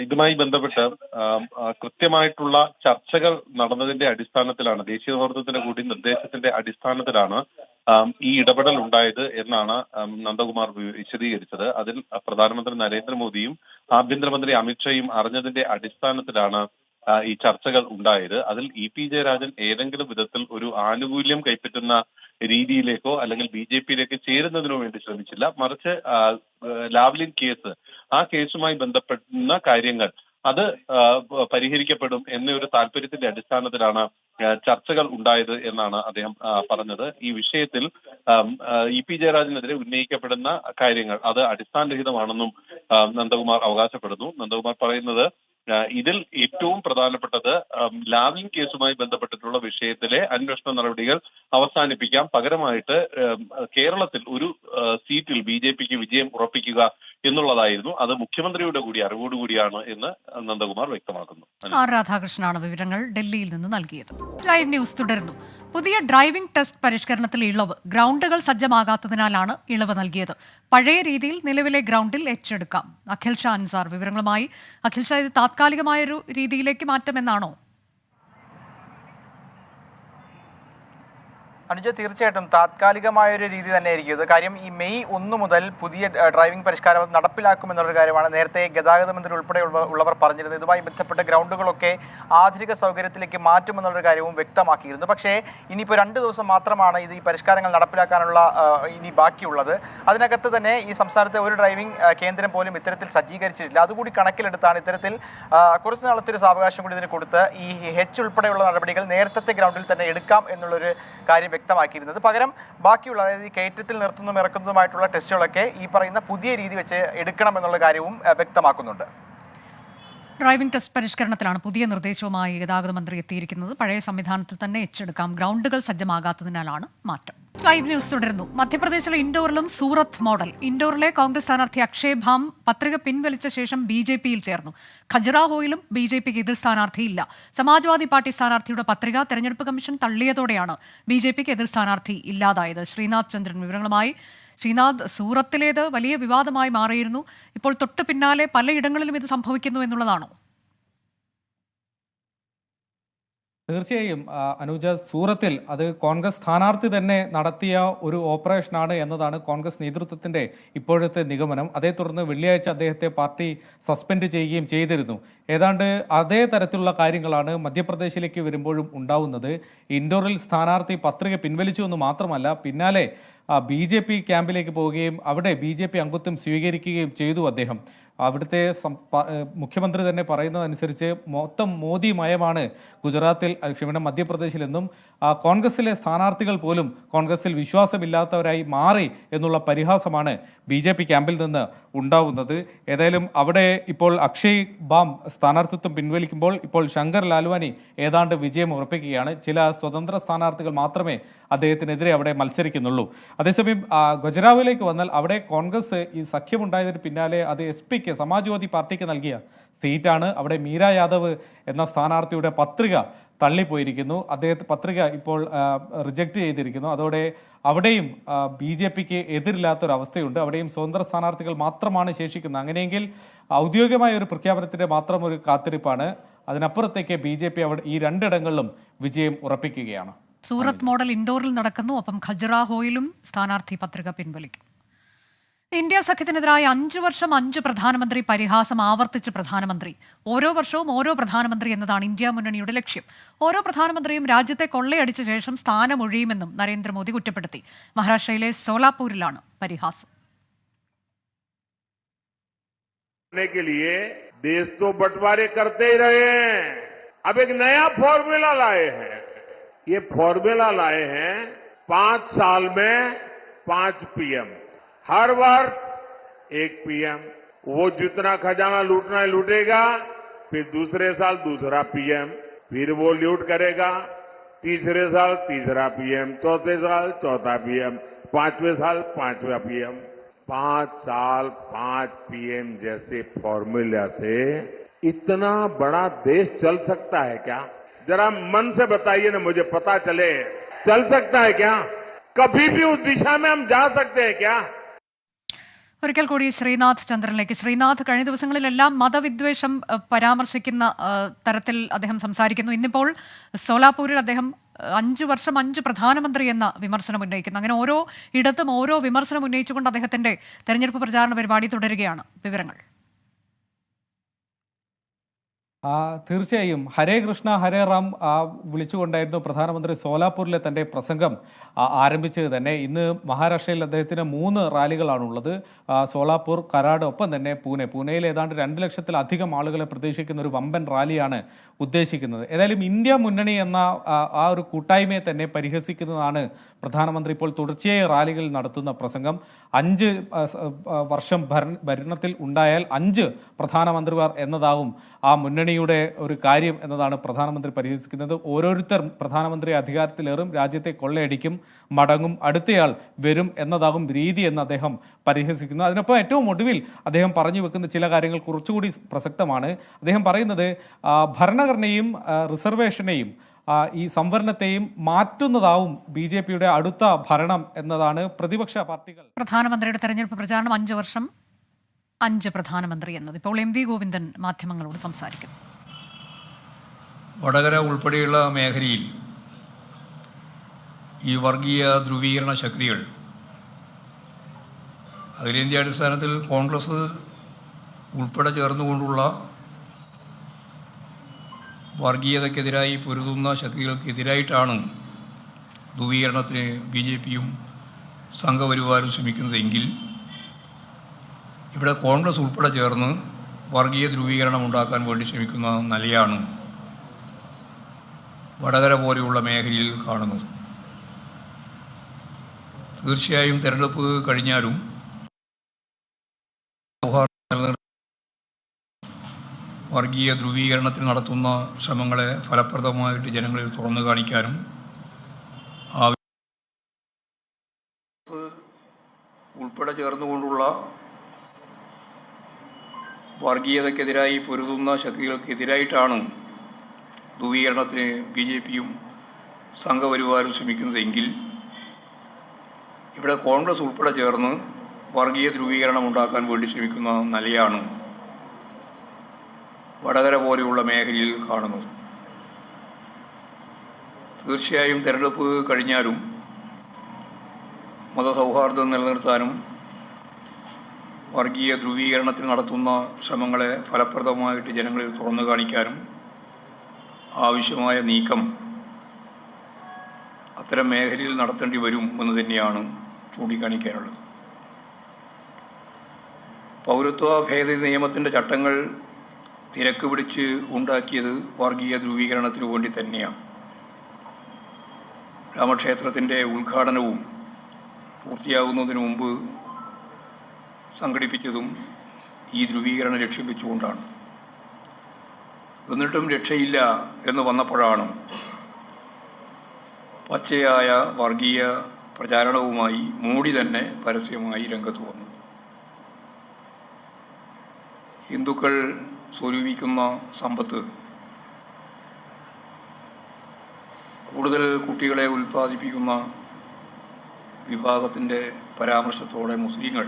ഇതുമായി ബന്ധപ്പെട്ട് കൃത്യമായിട്ടുള്ള ചർച്ചകൾ നടന്നതിന്റെ അടിസ്ഥാനത്തിലാണ്, ദേശീയ നേതൃത്വത്തിന്റെ കൂടി നിർദ്ദേശത്തിന്റെ അടിസ്ഥാനത്തിലാണ് ഈ ഇടപെടൽ ഉണ്ടായത് എന്നാണ് നന്ദകുമാർ വിശദീകരിച്ചത്. അതിൽ പ്രധാനമന്ത്രി നരേന്ദ്രമോദിയും ആഭ്യന്തരമന്ത്രി അമിത്ഷായും അറിഞ്ഞതിന്റെ അടിസ്ഥാനത്തിലാണ് ഈ ചർച്ചകൾ ഉണ്ടായത്. അതിൽ EP ജയരാജൻ ഏതെങ്കിലും വിധത്തിൽ ഒരു ആനുകൂല്യം കൈപ്പറ്റുന്ന രീതിയിലേക്കോ അല്ലെങ്കിൽ BJPയിലേക്ക് ചേരുന്നതിനോ വേണ്ടി ശ്രമിച്ചില്ല. മറിച്ച് ലാവ്ലിൻ കേസ്, ആ കേസുമായി ബന്ധപ്പെടുന്ന കാര്യങ്ങൾ അത് പരിഹരിക്കപ്പെടും എന്നൊരു താല്പര്യത്തിന്റെ അടിസ്ഥാനത്തിലാണ് ചർച്ചകൾ ഉണ്ടായത് എന്നാണ് അദ്ദേഹം പറഞ്ഞത്. ഈ വിഷയത്തിൽ EP ജയരാജനെതിരെ ഉന്നയിക്കപ്പെടുന്ന കാര്യങ്ങൾ അത് അടിസ്ഥാനരഹിതമാണെന്നും നന്ദകുമാർ അവകാശപ്പെടുന്നു. നന്ദകുമാർ പറയുന്നത് ഇതിൽ ഏറ്റവും പ്രധാനപ്പെട്ടത് ലാവ്ലിൻ കേസുമായി ബന്ധപ്പെട്ടിട്ടുള്ള വിഷയത്തിലെ അന്വേഷണ നടപടികൾ അവസാനിപ്പിക്കാം, പകരമായിട്ട് കേരളത്തിൽ ഒരു സീറ്റിൽ BJPക്ക് വിജയം ഉറപ്പിക്കുക എന്നുള്ളതായിരുന്നു. അത് മുഖ്യമന്ത്രിയുടെ കൂടി അറിവോടുകൂടിയാണ് എന്ന് നന്ദകുമാർ വ്യക്തമാക്കുന്നു. ആർ രാധാകൃഷ്ണനാണ് വിവരങ്ങൾ ഡൽഹിയിൽ നിന്ന് നൽകിയത്. ലൈവ് ന്യൂസ് തുടരുന്നു. പുതിയ ഡ്രൈവിംഗ് ടെസ്റ്റ് പരിഷ്കരണത്തിൽ ഇളവ്. ഗ്രൗണ്ടുകൾ സജ്ജമാകാത്തതിനാലാണ് ഇളവ് നൽകിയത്. പഴയ രീതിയിൽ നിലവിലെ ഗ്രൗണ്ടിൽ എച്ചെടുക്കാം. അഖിൽ ഷാ അൻസാർ വിവരങ്ങളുമായി. അഖിൽ ഷാ, ഇത് താത്കാലികമായൊരു രീതിയിലേക്ക് മാറ്റമെന്നാണോ? അനുജ, തീർച്ചയായിട്ടും താത്കാലികമായൊരു രീതി തന്നെയായിരിക്കും ഇത്. കാര്യം ഈ മെയ് 1 മുതൽ പുതിയ ഡ്രൈവിംഗ് പരിഷ്കാരം നടപ്പിലാക്കുമെന്നുള്ള കാര്യമാണ് നേരത്തെ ഗതാഗത മന്ത്രി ഉൾപ്പെടെ ഉള്ളവർ പറഞ്ഞിരുന്നത്. ഇതുമായി ബന്ധപ്പെട്ട ഗ്രൗണ്ടുകളൊക്കെ ആധുനിക സൗകര്യത്തിലേക്ക് മാറ്റുമെന്നുള്ള കാര്യവും വ്യക്തമാക്കിയിരുന്നു. പക്ഷേ ഇനിയിപ്പോൾ 2 ദിവസം മാത്രമാണ് ഈ പരിഷ്കാരങ്ങൾ നടപ്പിലാക്കാനുള്ള ഇനി ബാക്കിയുള്ളത്. അതിനകത്ത് തന്നെ ഈ സംസ്ഥാനത്തെ ഒരു ഡ്രൈവിംഗ് കേന്ദ്രം പോലും ഇത്തരത്തിൽ സജ്ജീകരിച്ചിട്ടില്ല. അതുകൂടി കണക്കിലെടുത്താണ് ഇത്തരത്തിൽ കുറച്ച് നാളത്തെ ഒരു സാവകാശം കൂടി ഇതിന് കൊടുത്ത് ഈ H ഉൾപ്പെടെയുള്ള നടപടികൾ നേരത്തെ ഗ്രൗണ്ടിൽ തന്നെ എടുക്കാം എന്നുള്ളൊരു കാര്യം വ്യക്തമാക്കിയിരുന്നത്. പകരം ബാക്കിയുള്ള, അതായത് ഈ കയറ്റത്തിൽ നിർത്തുന്നതും ഇറക്കുന്നതുമായിട്ടുള്ള ടെസ്റ്റുകളൊക്കെ ഈ പറയുന്ന പുതിയ രീതി വെച്ച് എടുക്കണം എന്നുള്ള കാര്യവും വ്യക്തമാക്കുന്നുണ്ട്. ഡ്രൈവിംഗ് ടെസ്റ്റ് പരിഷ്കരണത്തിലാണ് പുതിയ നിർദ്ദേശവുമായി ഗതാഗത മന്ത്രി എത്തിയിരിക്കുന്നത്. പഴയ സംവിധാനത്തിൽ തന്നെ എച്ചെടുക്കാം. ഗ്രൗണ്ടുകൾ സജ്ജമാകാത്തതിനാലാണ് മാറ്റം. ലൈവ് ന്യൂസ് തുടരുന്നു. മധ്യപ്രദേശിലെ ഇൻഡോറിലും സൂറത്ത് മോഡൽ. ഇൻഡോറിലെ കോൺഗ്രസ് സ്ഥാനാർത്ഥി അക്ഷയ് ഭാം പത്രിക പിൻവലിച്ച ശേഷം BJPയിൽ ചേർന്നു. ഖജുറാഹോയിലും BJPക്ക് എതിർ സ്ഥാനാർത്ഥിയില്ല. സമാജ്വാദി പാർട്ടി സ്ഥാനാർത്ഥിയുടെ പത്രിക തെരഞ്ഞെടുപ്പ് കമ്മീഷൻ തള്ളിയതോടെയാണ് BJPക്ക് എതിർ സ്ഥാനാർത്ഥി ഇല്ലാതായത്. ശ്രീനാഥ് ചന്ദ്രൻ വിവരങ്ങളുമായി. ശ്രീനാഥ്, സൂറത്തിലേത് വലിയ വിവാദമായി മാറിയിരുന്നു. ഇപ്പോൾ തൊട്ടു പിന്നാലെ പലയിടങ്ങളിലും ഇത് സംഭവിക്കുന്നു എന്നുള്ളതാണോ? തീർച്ചയായും അനുജ, സൂറത്തിൽ അത് കോൺഗ്രസ് സ്ഥാനാർത്ഥി തന്നെ നടത്തിയ ഒരു ഓപ്പറേഷനാണ് എന്നതാണ് കോൺഗ്രസ് നേതൃത്വത്തിന്റെ ഇപ്പോഴത്തെ നിഗമനം. അതേ തുടർന്ന് വെള്ളിയാഴ്ച അദ്ദേഹത്തെ പാർട്ടി സസ്പെൻഡ് ചെയ്യുകയും ചെയ്തിരുന്നു. ഏതാണ്ട് അതേ തരത്തിലുള്ള കാര്യങ്ങളാണ് മധ്യപ്രദേശിലേക്ക് വരുമ്പോഴും ഉണ്ടാവുന്നത്. ഇൻഡോറിൽ സ്ഥാനാർത്ഥി പത്രിക പിൻവലിച്ചു എന്ന് മാത്രമല്ല, പിന്നാലെ BJP ക്യാമ്പിലേക്ക് പോവുകയും അവിടെ BJP അംഗത്വം സ്വീകരിക്കുകയും ചെയ്തു അദ്ദേഹം. അവിടുത്തെ മുഖ്യമന്ത്രി തന്നെ പറയുന്നതനുസരിച്ച് മൊത്തം മോദി മയമാണ് ഗുജറാത്തിൽ, മധ്യപ്രദേശിലെന്നും കോൺഗ്രസിലെ സ്ഥാനാർത്ഥികൾ പോലും കോൺഗ്രസിൽ വിശ്വാസമില്ലാത്തവരായി മാറി എന്നുള്ള പരിഹാസമാണ് BJP ക്യാമ്പിൽ നിന്ന് ഉണ്ടാവുന്നത്. ഏതായാലും അവിടെ ഇപ്പോൾ അക്ഷയ് ഭാം സ്ഥാനാർത്ഥിത്വം പിൻവലിക്കുമ്പോൾ ഇപ്പോൾ ശങ്കർ ലാൽവാനി ഏതാണ്ട് വിജയം ഉറപ്പിക്കുകയാണ്. ചില സ്വതന്ത്ര സ്ഥാനാർത്ഥികൾ മാത്രമേ അദ്ദേഹത്തിനെതിരെ അവിടെ മത്സരിക്കുന്നുള്ളൂ. അതേസമയം ഗുജറാത്തിലേക്ക് വന്നാൽ അവിടെ കോൺഗ്രസ് ഈ സഖ്യമുണ്ടായതിന് പിന്നാലെ അത് SP സമാജ്വാദി പാർട്ടിക്ക് നൽകിയ സീറ്റാണ്. അവിടെ മീര യാദവ് എന്ന സ്ഥാനാർത്ഥിയുടെ പത്രിക തള്ളിപ്പോയിരിക്കുന്നു. അദ്ദേഹത്തെ പത്രിക ഇപ്പോൾ റിജക്റ്റ് ചെയ്തിരിക്കുന്നു. അതോടെ അവിടെയും BJPക്ക് എതിരില്ലാത്തൊരവസ്ഥയുണ്ട്. അവിടെയും സ്വതന്ത്ര സ്ഥാനാർത്ഥികൾ മാത്രമാണ് ശേഷിക്കുന്നത്. അങ്ങനെയെങ്കിൽ ഔദ്യോഗികമായ ഒരു പ്രഖ്യാപനത്തിന്റെ മാത്രം ഒരു കാത്തിരിപ്പാണ്. അതിനപ്പുറത്തേക്ക് BJP അവിടെ ഈ 2 ഇടങ്ങളിലും വിജയം ഉറപ്പിക്കുകയാണ്. സൂറത്ത് മോഡൽ ഇൻഡോറിൽ നടക്കുന്നു. ഒപ്പം ഖജുറാഹോയിലും സ്ഥാനാർത്ഥി പത്രിക പിൻവലിക്കും. ഇന്ത്യ സഖ്യത്തിനെതിരായ 5 വർഷം 5 പ്രധാനമന്ത്രി പരിഹാസം ആവർത്തിച്ച് പ്രധാനമന്ത്രി. ഓരോ വർഷവും ഓരോ പ്രധാനമന്ത്രി എന്നതാണ് ഇന്ത്യ മുന്നണിയുടെ ലക്ഷ്യം. ഓരോ പ്രധാനമന്ത്രിയും രാജ്യത്തെ കൊള്ളയടിച്ച ശേഷം സ്ഥാനമൊഴിയുമെന്നും നരേന്ദ്രമോദി കുറ്റപ്പെടുത്തി. മഹാരാഷ്ട്രയിലെ സോലാപൂരിലാണ് പരിഹാസം. के लिए देश तो बंटवारे करते ही रहे हैं. अब एक नया फॉर्मूला लाए हैं. ये फॉर्मूला लाए हैं 5 साल में 5 PM, हर वर्ष 1 PM. वो जितना खजाना लूटना है लूटेगा, फिर दूसरे साल दूसरा PM, फिर वो लूट करेगा, तीसरे साल तीसरा पीएम, चौथे साल चौथा पीएम, पांचवें साल पांचवा पीएम। 5 साल 5 पीएम जैसे फॉर्मूला से इतना बड़ा देश चल सकता है क्या? जरा मन से बताइए ना, मुझे पता चले। चल सकता है क्या? कभी भी उस दिशा में हम जा सकते हैं क्या? ഒരിക്കൽ കൂടി ശ്രീനാഥ് ചന്ദ്രനിലേക്ക്. ശ്രീനാഥ്, കഴിഞ്ഞ ദിവസങ്ങളിലെല്ലാം മതവിദ്വേഷം പരാമർശിക്കുന്ന തരത്തിൽ അദ്ദേഹം സംസാരിക്കുന്നു. ഇന്നിപ്പോൾ സോലാപൂരിൽ അദ്ദേഹം 5 വർഷം 5 പ്രധാനമന്ത്രി എന്ന വിമർശനം ഉന്നയിക്കുന്നു. അങ്ങനെ ഓരോ ഇടത്തും ഓരോ വിമർശനം ഉന്നയിച്ചുകൊണ്ട് അദ്ദേഹത്തിന്റെ തെരഞ്ഞെടുപ്പ് പ്രചാരണ പരിപാടി തുടരുകയാണ്. വിവരങ്ങൾ. തീർച്ചയായും ഹരേ കൃഷ്ണ ഹരേ റാം വിളിച്ചുകൊണ്ടായിരുന്നു പ്രധാനമന്ത്രി സോലാപൂരിലെ തന്റെ പ്രസംഗം ആരംഭിച്ചത് തന്നെ. ഇന്ന് മഹാരാഷ്ട്രയിൽ അദ്ദേഹത്തിന് 3 റാലികളാണുള്ളത്. സോലാപൂർ, കരാട്, ഒപ്പം തന്നെ പൂനെയിൽ ഏതാണ്ട് 2 ലക്ഷത്തിലധികം ആളുകളെ പ്രതീക്ഷിക്കുന്ന ഒരു വമ്പൻ റാലിയാണ് ഉദ്ദേശിക്കുന്നത്. ഏതായാലും ഇന്ത്യ മുന്നണി എന്ന ആ ഒരു കൂട്ടായ്മയെ തന്നെ പരിഹസിക്കുന്നതാണ് പ്രധാനമന്ത്രി ഇപ്പോൾ തുടർച്ചയായി റാലികളിൽ നടത്തുന്ന പ്രസംഗം. 5 വർഷം ഭരണത്തിൽ ഉണ്ടായാൽ 5 പ്രധാനമന്ത്രിമാർ എന്നതാവും ആ മുന്നണിയുടെ ഒരു കാര്യം എന്നതാണ് പ്രധാനമന്ത്രി പരിഹസിക്കുന്നത്. ഓരോരുത്തർ പ്രധാനമന്ത്രി അധികാരത്തിലേറും, രാജ്യത്തെ കൊള്ളയടിക്കും, മടങ്ങും, അടുത്തയാൾ വരും എന്നതാകും രീതി എന്ന് അദ്ദേഹം പരിഹസിക്കുന്നു. അതിനൊപ്പം ഏറ്റവും ഒടുവിൽ അദ്ദേഹം പറഞ്ഞു വെക്കുന്ന ചില കാര്യങ്ങൾ കുറച്ചുകൂടി പ്രസക്തമാണ്. അദ്ദേഹം പറയുന്നത് ഭരണഘടനയും റിസർവേഷനെയും ഈ സംവരണത്തെയും മാറ്റുന്നതാവും BJPയുടെ അടുത്ത ഭരണം എന്നതാണ്. പ്രതിപക്ഷ പാർട്ടികൾ പ്രധാനമന്ത്രിയുടെ തെരഞ്ഞെടുപ്പ് പ്രചാരണം 5 വർഷം 5 പ്രധാനമന്ത്രി എന്നത്. ഇപ്പോൾ MV ഗോവിന്ദൻ മാധ്യമങ്ങളോട് സംസാരിക്കുന്നു. വടകര ഉൾപ്പെടെയുള്ള മേഖലയിൽ ഈ വർഗീയ ധ്രുവീകരണ ശക്തികൾ അഖിലേന്ത്യാ അടിസ്ഥാനത്തിൽ കോൺഗ്രസ് ഉൾപ്പെടെ ചേർന്നുകൊണ്ടുള്ള വർഗീയതയ്ക്കെതിരായി പൊരുതുന്ന ശക്തികൾക്കെതിരായിട്ടാണ് ധ്രുവീകരണത്തിന് BJPയും സംഘപരിവാരും ശ്രമിക്കുന്നതെങ്കിൽ ഇവിടെ കോൺഗ്രസ് ഉൾപ്പെടെ ചേർന്ന് വർഗീയ ധ്രുവീകരണം ഉണ്ടാക്കാൻ വേണ്ടി ശ്രമിക്കുന്ന നിലയാണ് വടകര പോലെയുള്ള മേഖലയിൽ കാണുന്നത്. തീർച്ചയായും തെരഞ്ഞെടുപ്പ് കഴിഞ്ഞാലും വർഗീയ ധ്രുവീകരണത്തിന് നടത്തുന്ന ശ്രമങ്ങളെ ഫലപ്രദമായിട്ട് ജനങ്ങളിൽ തുറന്നു കാണിക്കാനും ഉൾപ്പെടെ ചേർന്നുകൊണ്ടുള്ള വർഗീയതയ്ക്കെതിരായി പൊരുതുന്ന ശക്തികൾക്കെതിരായിട്ടാണ് ധ്രുവീകരണത്തിന് BJPയും സംഘപരിവാരും ശ്രമിക്കുന്നതെങ്കിൽ ഇവിടെ കോൺഗ്രസ് ഉൾപ്പെടെ ചേർന്ന് വർഗീയ ധ്രുവീകരണം ഉണ്ടാക്കാൻ വേണ്ടി ശ്രമിക്കുന്ന നിലയാണ് വടകര പോലെയുള്ള മേഖലയിൽ കാണുന്നത്. തീർച്ചയായും തെരഞ്ഞെടുപ്പ് കഴിഞ്ഞാലും മതസൗഹാർദ്ദം നിലനിർത്താനും വർഗീയ ധ്രുവീകരണത്തിന് നടത്തുന്ന ശ്രമങ്ങളെ ഫലപ്രദമായിട്ട് ജനങ്ങളിൽ തുറന്നു കാണിക്കാനും ആവശ്യമായ നീക്കം അത്തരം മേഖലയിൽ നടത്തേണ്ടി വരും എന്ന് തന്നെയാണ് ചൂണ്ടിക്കാണിക്കാനുള്ളത്. പൗരത്വ ഭേദഗതി നിയമത്തിൻ്റെ ചട്ടങ്ങൾ തിരക്ക് പിടിച്ച് ഉണ്ടാക്കിയത് വർഗീയ ധ്രുവീകരണത്തിനു വേണ്ടി തന്നെയാണ്. രാമക്ഷേത്രത്തിൻ്റെ ഉദ്ഘാടനവും പൂർത്തിയാകുന്നതിന് മുമ്പ് സംഘടിപ്പിച്ചതും ഈ ധ്രുവീകരണം ലക്ഷ്യം വെച്ചുകൊണ്ടാണ്. എന്നിട്ടും രക്ഷയില്ല എന്ന് വന്നപ്പോഴാണ് പച്ചയായ വർഗീയ പ്രചാരണവുമായി മോഡി തന്നെ പരസ്യമായി രംഗത്ത് വന്നു. ഹിന്ദുക്കൾ സ്വരൂപിക്കുന്ന സമ്പത്ത് കൂടുതൽ കുട്ടികളെ ഉൽപ്പാദിപ്പിക്കുന്ന വിഭാഗത്തിൻ്റെ പരാമർശത്തോടെ മുസ്ലിങ്ങൾ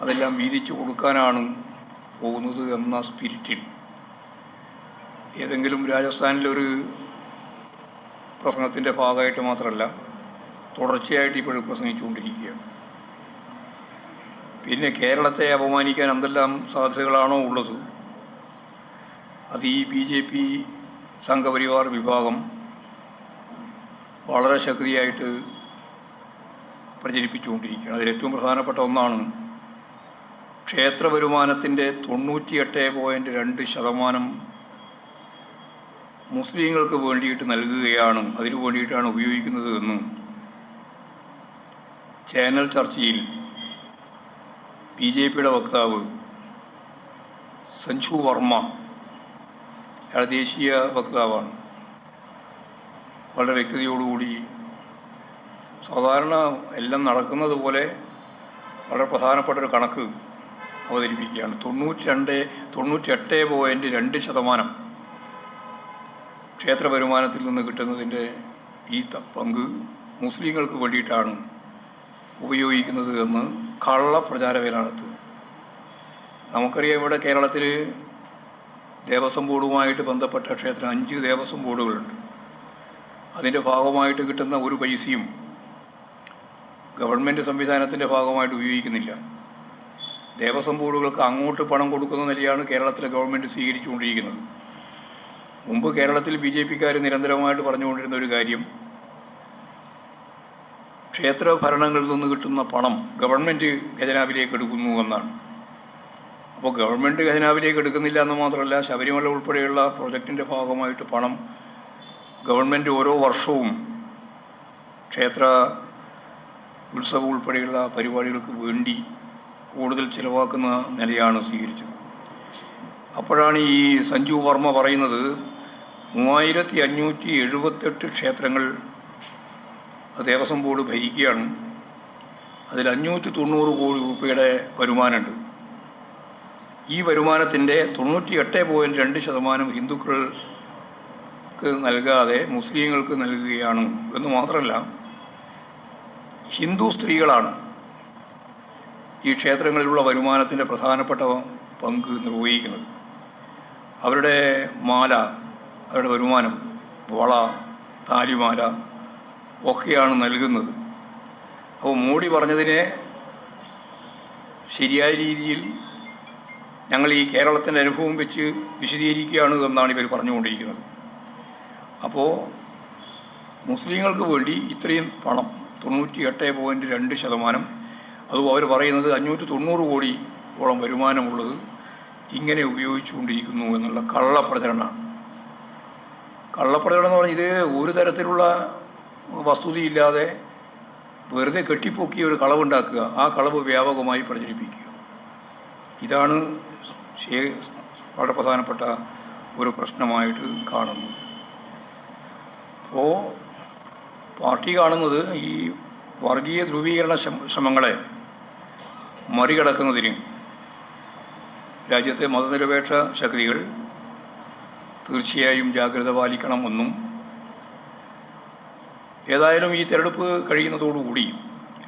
അതെല്ലാം വീതിച്ചു കൊടുക്കാനാണ് പോകുന്നത് എന്ന സ്പിരിറ്റിൽ ഏതെങ്കിലും രാജസ്ഥാനിലൊരു പ്രസംഗത്തിൻ്റെ ഭാഗമായിട്ട് മാത്രമല്ല തുടർച്ചയായിട്ട് ഇപ്പോഴും പ്രസംഗിച്ചുകൊണ്ടിരിക്കുകയാണ്. പിന്നെ കേരളത്തെ അപമാനിക്കാൻ എന്തെല്ലാം സാധ്യതകളാണോ ഉള്ളത് അത് ഈ BJP സംഘപരിവാർ വിഭാഗം വളരെ ശക്തിയായിട്ട് പ്രചരിപ്പിച്ചുകൊണ്ടിരിക്കുകയാണ്. അതിൽ ഏറ്റവും പ്രധാനപ്പെട്ട ഒന്നാണ് ക്ഷേത്ര വരുമാനത്തിൻ്റെ 98.2% മുസ്ലിങ്ങൾക്ക് വേണ്ടിയിട്ട് നൽകുകയാണ്, അതിനു വേണ്ടിയിട്ടാണ് ഉപയോഗിക്കുന്നത് എന്ന് ചാനൽ ചർച്ചയിൽ BJPയുടെ വക്താവ് സഞ്ജു വർമ്മ, അയാൾ ദേശീയ വക്താവാണ്, വളരെ വ്യക്തതയോടുകൂടി സാധാരണ എല്ലാം നടക്കുന്നത് പോലെ വളരെ പ്രധാനപ്പെട്ട ഒരു കണക്ക് അവതരിപ്പിക്കുകയാണ്. 98.2% ക്ഷേത്ര വരുമാനത്തിൽ നിന്ന് കിട്ടുന്നതിൻ്റെ ഈ പങ്ക് മുസ്ലിങ്ങൾക്ക് വേണ്ടിയിട്ടാണ് ഉപയോഗിക്കുന്നത് എന്ന് കള്ളപ്രചാരവേല നടത്തുക. നമുക്കറിയാം, ഇവിടെ കേരളത്തിൽ ദേവസ്വം ബോർഡുമായിട്ട് ബന്ധപ്പെട്ട ക്ഷേത്രം 5 ദേവസ്വം ബോർഡുകളുണ്ട്. അതിൻ്റെ ഭാഗമായിട്ട് കിട്ടുന്ന ഒരു പൈസയും ഗവൺമെൻറ് സംവിധാനത്തിൻ്റെ ഭാഗമായിട്ട് ഉപയോഗിക്കുന്നില്ല. ദേവസ്വം ബോർഡുകൾക്ക് അങ്ങോട്ട് പണം കൊടുക്കുന്ന നിലയാണ് കേരളത്തിലെ ഗവൺമെൻറ് സ്വീകരിച്ചുകൊണ്ടിരിക്കുന്നത്. മുമ്പ് കേരളത്തിൽ BJP-ക്കാർ നിരന്തരമായിട്ട് പറഞ്ഞുകൊണ്ടിരുന്ന ഒരു കാര്യം, ക്ഷേത്ര ഭരണങ്ങളിൽ നിന്ന് കിട്ടുന്ന പണം ഗവൺമെൻറ് ഖജനാവിലേക്ക് എടുക്കുന്നു എന്നാണ്. അപ്പോൾ ഗവൺമെൻറ് ഖജനാവിലേക്ക് എടുക്കുന്നില്ല എന്ന് മാത്രമല്ല, ശബരിമല ഉൾപ്പെടെയുള്ള പ്രൊജക്റ്റിൻ്റെ ഭാഗമായിട്ട് പണം ഗവൺമെൻറ് ഓരോ വർഷവും ക്ഷേത്ര ഉത്സവം ഉൾപ്പെടെയുള്ള പരിപാടികൾക്ക് വേണ്ടി കൂടുതൽ ചിലവാക്കുന്ന നിലയാണ് സ്വീകരിച്ചത്. അപ്പോഴാണ് ഈ സഞ്ജു വർമ്മ പറയുന്നത് 3578 ക്ഷേത്രങ്ങൾ ദേവസ്വം ബോർഡ് ഭരിക്കുകയാണ്, അതിൽ 590 കോടി രൂപയുടെ വരുമാനമുണ്ട്. ഈ വരുമാനത്തിൻ്റെ 98.2% ഹിന്ദുക്കൾക്ക് നൽകാതെ മുസ്ലിങ്ങൾക്ക് നൽകുകയാണ് എന്ന് മാത്രമല്ല, ഹിന്ദു സ്ത്രീകളാണ് ഈ ക്ഷേത്രങ്ങളിലുള്ള വരുമാനത്തിൻ്റെ പ്രധാനപ്പെട്ട പങ്ക് നിർവഹിക്കുന്നത്. അവരുടെ മാല, അവരുടെ വരുമാനം, വള, താലിമാല ഒക്കെയാണ് നൽകുന്നത്. അപ്പോൾ മോഡി പറഞ്ഞതിനെ ശരിയായ രീതിയിൽ ഞങ്ങൾ ഈ കേരളത്തിൻ്റെ അനുഭവം വെച്ച് വിശദീകരിക്കുകയാണ് എന്നാണ് ഇവർ പറഞ്ഞുകൊണ്ടിരിക്കുന്നത്. അപ്പോൾ മുസ്ലിങ്ങൾക്ക് വേണ്ടി ഇത്രയും പണം 98.2%, അതും അവർ പറയുന്നത് 590 കോടിയോളം വരുമാനമുള്ളത് ഇങ്ങനെ ഉപയോഗിച്ചുകൊണ്ടിരിക്കുന്നു എന്നുള്ള കള്ളപ്രചരണമാണ്. കള്ളപ്രചരണം എന്ന് പറഞ്ഞാൽ ഇത് ഒരു തരത്തിലുള്ള വസ്തുതയില്ലാതെ വെറുതെ കെട്ടിപ്പൊക്കി ഒരു കളവുണ്ടാക്കുക, ആ കളവ് വ്യാപകമായി പ്രചരിപ്പിക്കുക. ഇതാണ് വളരെ പ്രധാനപ്പെട്ട ഒരു പ്രശ്നമായിട്ട് കാണുന്നത്. അപ്പോൾ പാർട്ടി കാണുന്നത് ഈ വർഗീയ ധ്രുവീകരണ ശ്രമങ്ങളെ മറികടക്കുന്നതിന് രാജ്യത്തെ മതനിരപേക്ഷ ശക്തികൾ തീർച്ചയായും ജാഗ്രത പാലിക്കണമെന്നും, ഏതായാലും ഈ തെരഞ്ഞെടുപ്പ് കഴിയുന്നതോടുകൂടി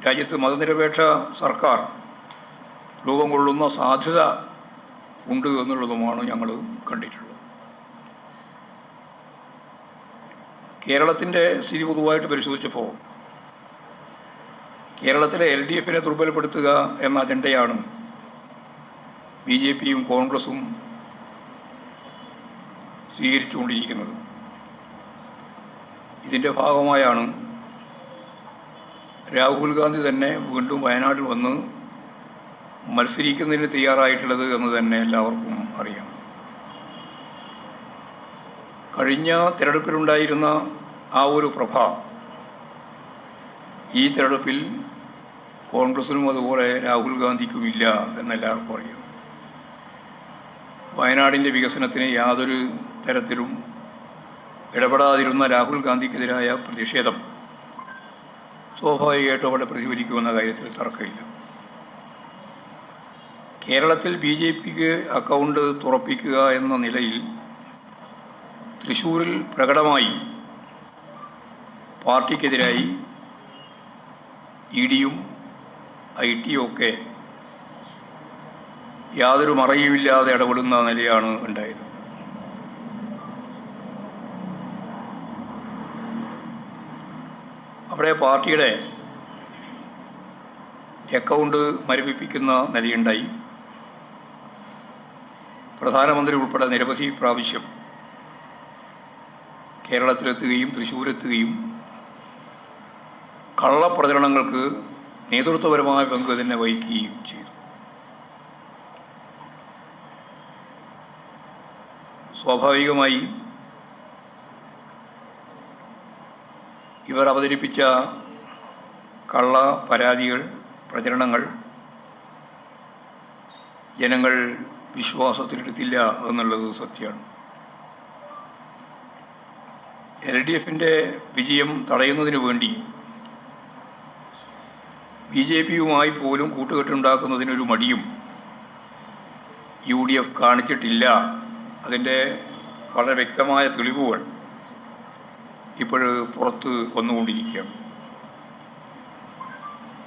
രാജ്യത്ത് മതനിരപേക്ഷ സർക്കാർ രൂപം കൊള്ളുന്ന സാധ്യത ഉണ്ട് എന്നുള്ളതുമാണ് ഞങ്ങൾ കണ്ടിട്ടുള്ളത്. കേരളത്തിൻ്റെ സ്ഥിതി പൊതുവായിട്ട് പരിശോധിച്ചപ്പോൾ കേരളത്തിലെ LDF-നെ ദുർബലപ്പെടുത്തുക എന്ന അജണ്ടയാണ് BJP-യും കോൺഗ്രസും സ്വീകരിച്ചുകൊണ്ടിരിക്കുന്നത്. ഇതിൻ്റെ ഭാഗമായാണ് രാഹുൽ ഗാന്ധി തന്നെ വീണ്ടും വയനാട്ടിൽ വന്ന് മത്സരിക്കുന്നതിന് തയ്യാറായിട്ടുള്ളത് എന്ന് തന്നെ എല്ലാവർക്കും അറിയാം. കഴിഞ്ഞ തിരഞ്ഞെടുപ്പിലുണ്ടായിരുന്ന ആ ഒരു പ്രഭ ഈ തിരഞ്ഞെടുപ്പിൽ കോൺഗ്രസിനും അതുപോലെ രാഹുൽ ഗാന്ധിക്കുമില്ല എന്നെല്ലാവർക്കും അറിയാം. വയനാടിൻ്റെ വികസനത്തിന് യാതൊരു തരത്തിലും ഇടപെടാതിരുന്ന രാഹുൽ ഗാന്ധിക്കെതിരായ പ്രതിഷേധം സ്വാഭാവികമായിട്ടും അവിടെ പ്രതിഫലിക്കുമെന്ന കാര്യത്തിൽ തർക്കമില്ല. കേരളത്തിൽ BJP-ക്ക് അക്കൗണ്ട് തുറപ്പിക്കുക എന്ന നിലയിൽ തൃശ്ശൂരിൽ പ്രകടമായി പാർട്ടിക്കെതിരായി ED-യും IT-യും ഒക്കെ യാതൊരു മറയുമില്ലാതെ ഇടപെടുന്ന നിലയാണ് ഉണ്ടായത്. അവിടെ പാർട്ടിയുടെ അക്കൗണ്ട് മരവിപ്പിക്കുന്ന നിലയുണ്ടായി. പ്രധാനമന്ത്രി ഉൾപ്പെടെ നിരവധി പ്രാവശ്യം കേരളത്തിലെത്തുകയും തൃശ്ശൂരെത്തുകയും കള്ളപ്രചരണങ്ങൾക്ക് നേതൃത്വപരമായ പങ്ക് തന്നെ വഹിക്കുകയും ചെയ്തു. സ്വാഭാവികമായി ഇവർ അവതരിപ്പിച്ച കള്ള പരാതികൾ, പ്രചരണങ്ങൾ ജനങ്ങൾ വിശ്വാസത്തിലെടുത്തില്ല എന്നുള്ളത് സത്യമാണ്. LDFിൻ്റെ വിജയം തടയുന്നതിന് വേണ്ടി BJPയുമായി പോലും കൂട്ടുകെട്ടുണ്ടാക്കുന്നതിനൊരു മടിയും UDF കാണിച്ചിട്ടില്ല. അതിൻ്റെ വളരെ വ്യക്തമായ തെളിവുകൾ ഇപ്പോൾ പുറത്ത് വന്നുകൊണ്ടിരിക്കുകയാണ്.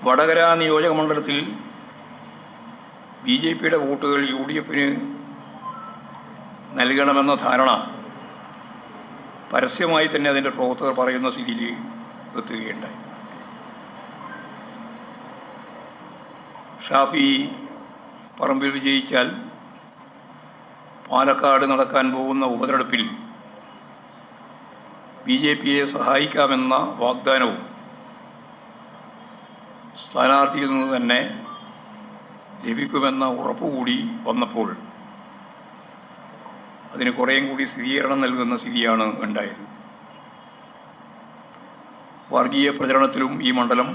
വടകര നിയോജക മണ്ഡലത്തിൽ BJPയുടെ വോട്ടുകൾ UDFന് നൽകണമെന്ന ധാരണ പരസ്യമായി തന്നെ അതിൻ്റെ പ്രവർത്തകർ പറയുന്ന സ്ഥിതിയിൽ എത്തുകയുണ്ടായി. ഷാഫി പറമ്പിൽ വിജയിച്ചാൽ പാലക്കാട് നടക്കാൻ പോകുന്ന ഉപതെരഞ്ഞെടുപ്പിൽ BJPയെ സഹായിക്കാമെന്ന വാഗ്ദാനവും സ്ഥാനാർത്ഥിയിൽ നിന്ന് തന്നെ ലഭിക്കുമെന്ന ഉറപ്പുകൂടി വന്നപ്പോൾ അതിന് കുറേയും കൂടി സ്ഥിരീകരണം നൽകുന്ന സ്ഥിതിയാണ് ഉണ്ടായത്. വർഗീയ പ്രചരണത്തിലും ഈ മണ്ഡലം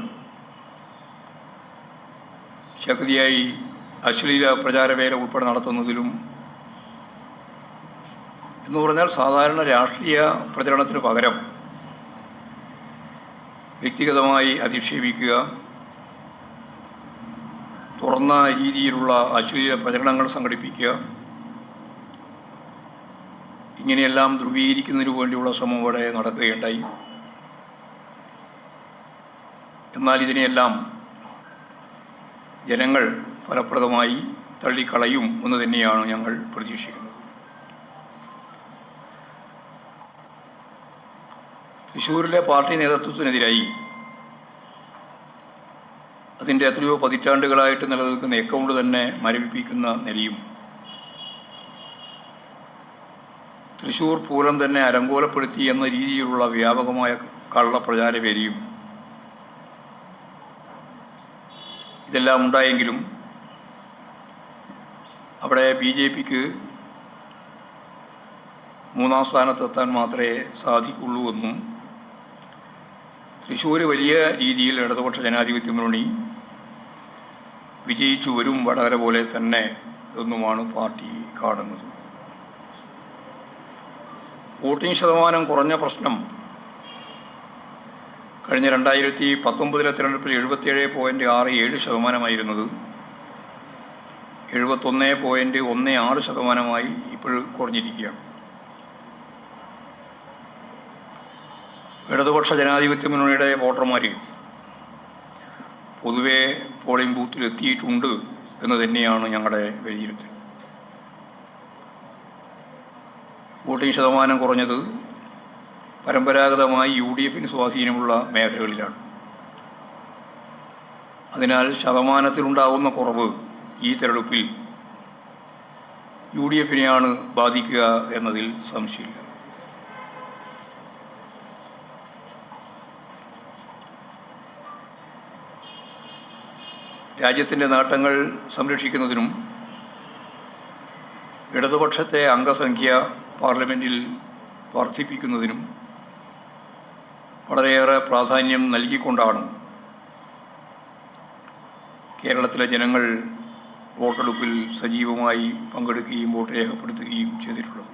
ശക്തിയായി അശ്ലീല പ്രചാരവേല ഉൾപ്പെടെ നടത്തുന്നതിലും എന്ന് പറഞ്ഞാൽ സാധാരണ രാഷ്ട്രീയ പ്രചരണത്തിന് പകരം വ്യക്തിഗതമായി അധിക്ഷേപിക്കുക, തുറന്ന രീതിയിലുള്ള അശ്ലീല പ്രചരണങ്ങൾ സംഘടിപ്പിക്കുക, ഇങ്ങനെയെല്ലാം ധ്രുവീകരിക്കുന്നതിനു വേണ്ടിയുള്ള ശ്രമം ഇവിടെ നടക്കുകയുണ്ടായി. എന്നാൽ ഇതിനെയെല്ലാം ജനങ്ങൾ ഫലപ്രദമായി തള്ളിക്കളയും എന്ന് തന്നെയാണ് ഞങ്ങൾ പ്രതീക്ഷിക്കുന്നത്. തൃശ്ശൂരിലെ പാർട്ടി നേതൃത്വത്തിനെതിരായി അതിൻ്റെ എത്രയോ പതിറ്റാണ്ടുകളായിട്ട് നിലനിൽക്കുന്ന അക്കൗണ്ട് തന്നെ മരവിപ്പിക്കുന്ന നിലയും തൃശ്ശൂർ പൂരം തന്നെ അലങ്കോലപ്പെടുത്തി എന്ന രീതിയിലുള്ള വ്യാപകമായ കള്ളപ്രചാരവേദിയും ഇതെല്ലാം ഉണ്ടായെങ്കിലും അവിടെ BJPക്ക് 3-ാം സ്ഥാനത്തെത്താൻ മാത്രമേ സാധിക്കുള്ളൂ എന്നും തൃശ്ശൂർ വലിയ രീതിയിൽ ഇടതുപക്ഷ ജനാധിപത്യ മുന്നണി വിജയിച്ചു വരും വടകര പോലെ തന്നെ എന്നുമാണ് പാർട്ടി കാണുന്നത്. വോട്ടിംഗ് ശതമാനം കുറഞ്ഞ പ്രശ്നം കഴിഞ്ഞ 2019 തെരഞ്ഞെടുപ്പിൽ 77.67% 71.16% ഇപ്പോൾ കുറഞ്ഞിരിക്കുകയാണ്. ഇടതുപക്ഷ ജനാധിപത്യ മുന്നണിയുടെ വോട്ടർമാർ പൊതുവെ പോളിംഗ് ബൂത്തിൽ എത്തിയിട്ടുണ്ട് എന്ന് തന്നെയാണ് ഞങ്ങളുടെ വിലയിരുത്തൽ. വോട്ടിംഗ് ശതമാനം കുറഞ്ഞത് പരമ്പരാഗതമായി UDFന് സ്വാധീനമുള്ള മേഖലകളിലാണ്. അതിനാൽ ശതമാനത്തിലുണ്ടാകുന്ന കുറവ് ഈ തെരഞ്ഞെടുപ്പിൽ UDFനെയാണ് ബാധിക്കുക എന്നതിൽ സംശയമില്ല. രാജ്യത്തിൻ്റെ നേട്ടങ്ങൾ സംരക്ഷിക്കുന്നതിനും ഇടതുപക്ഷത്തെ അംഗസംഖ്യ പാർലമെൻറ്റിൽ വർദ്ധിപ്പിക്കുന്നതിനും വളരെയേറെ പ്രാധാന്യം നൽകിക്കൊണ്ടാണ് കേരളത്തിലെ ജനങ്ങൾ വോട്ടെടുപ്പിൽ സജീവമായി പങ്കെടുക്കുകയും വോട്ട് രേഖപ്പെടുത്തുകയും ചെയ്തിട്ടുള്ളത്.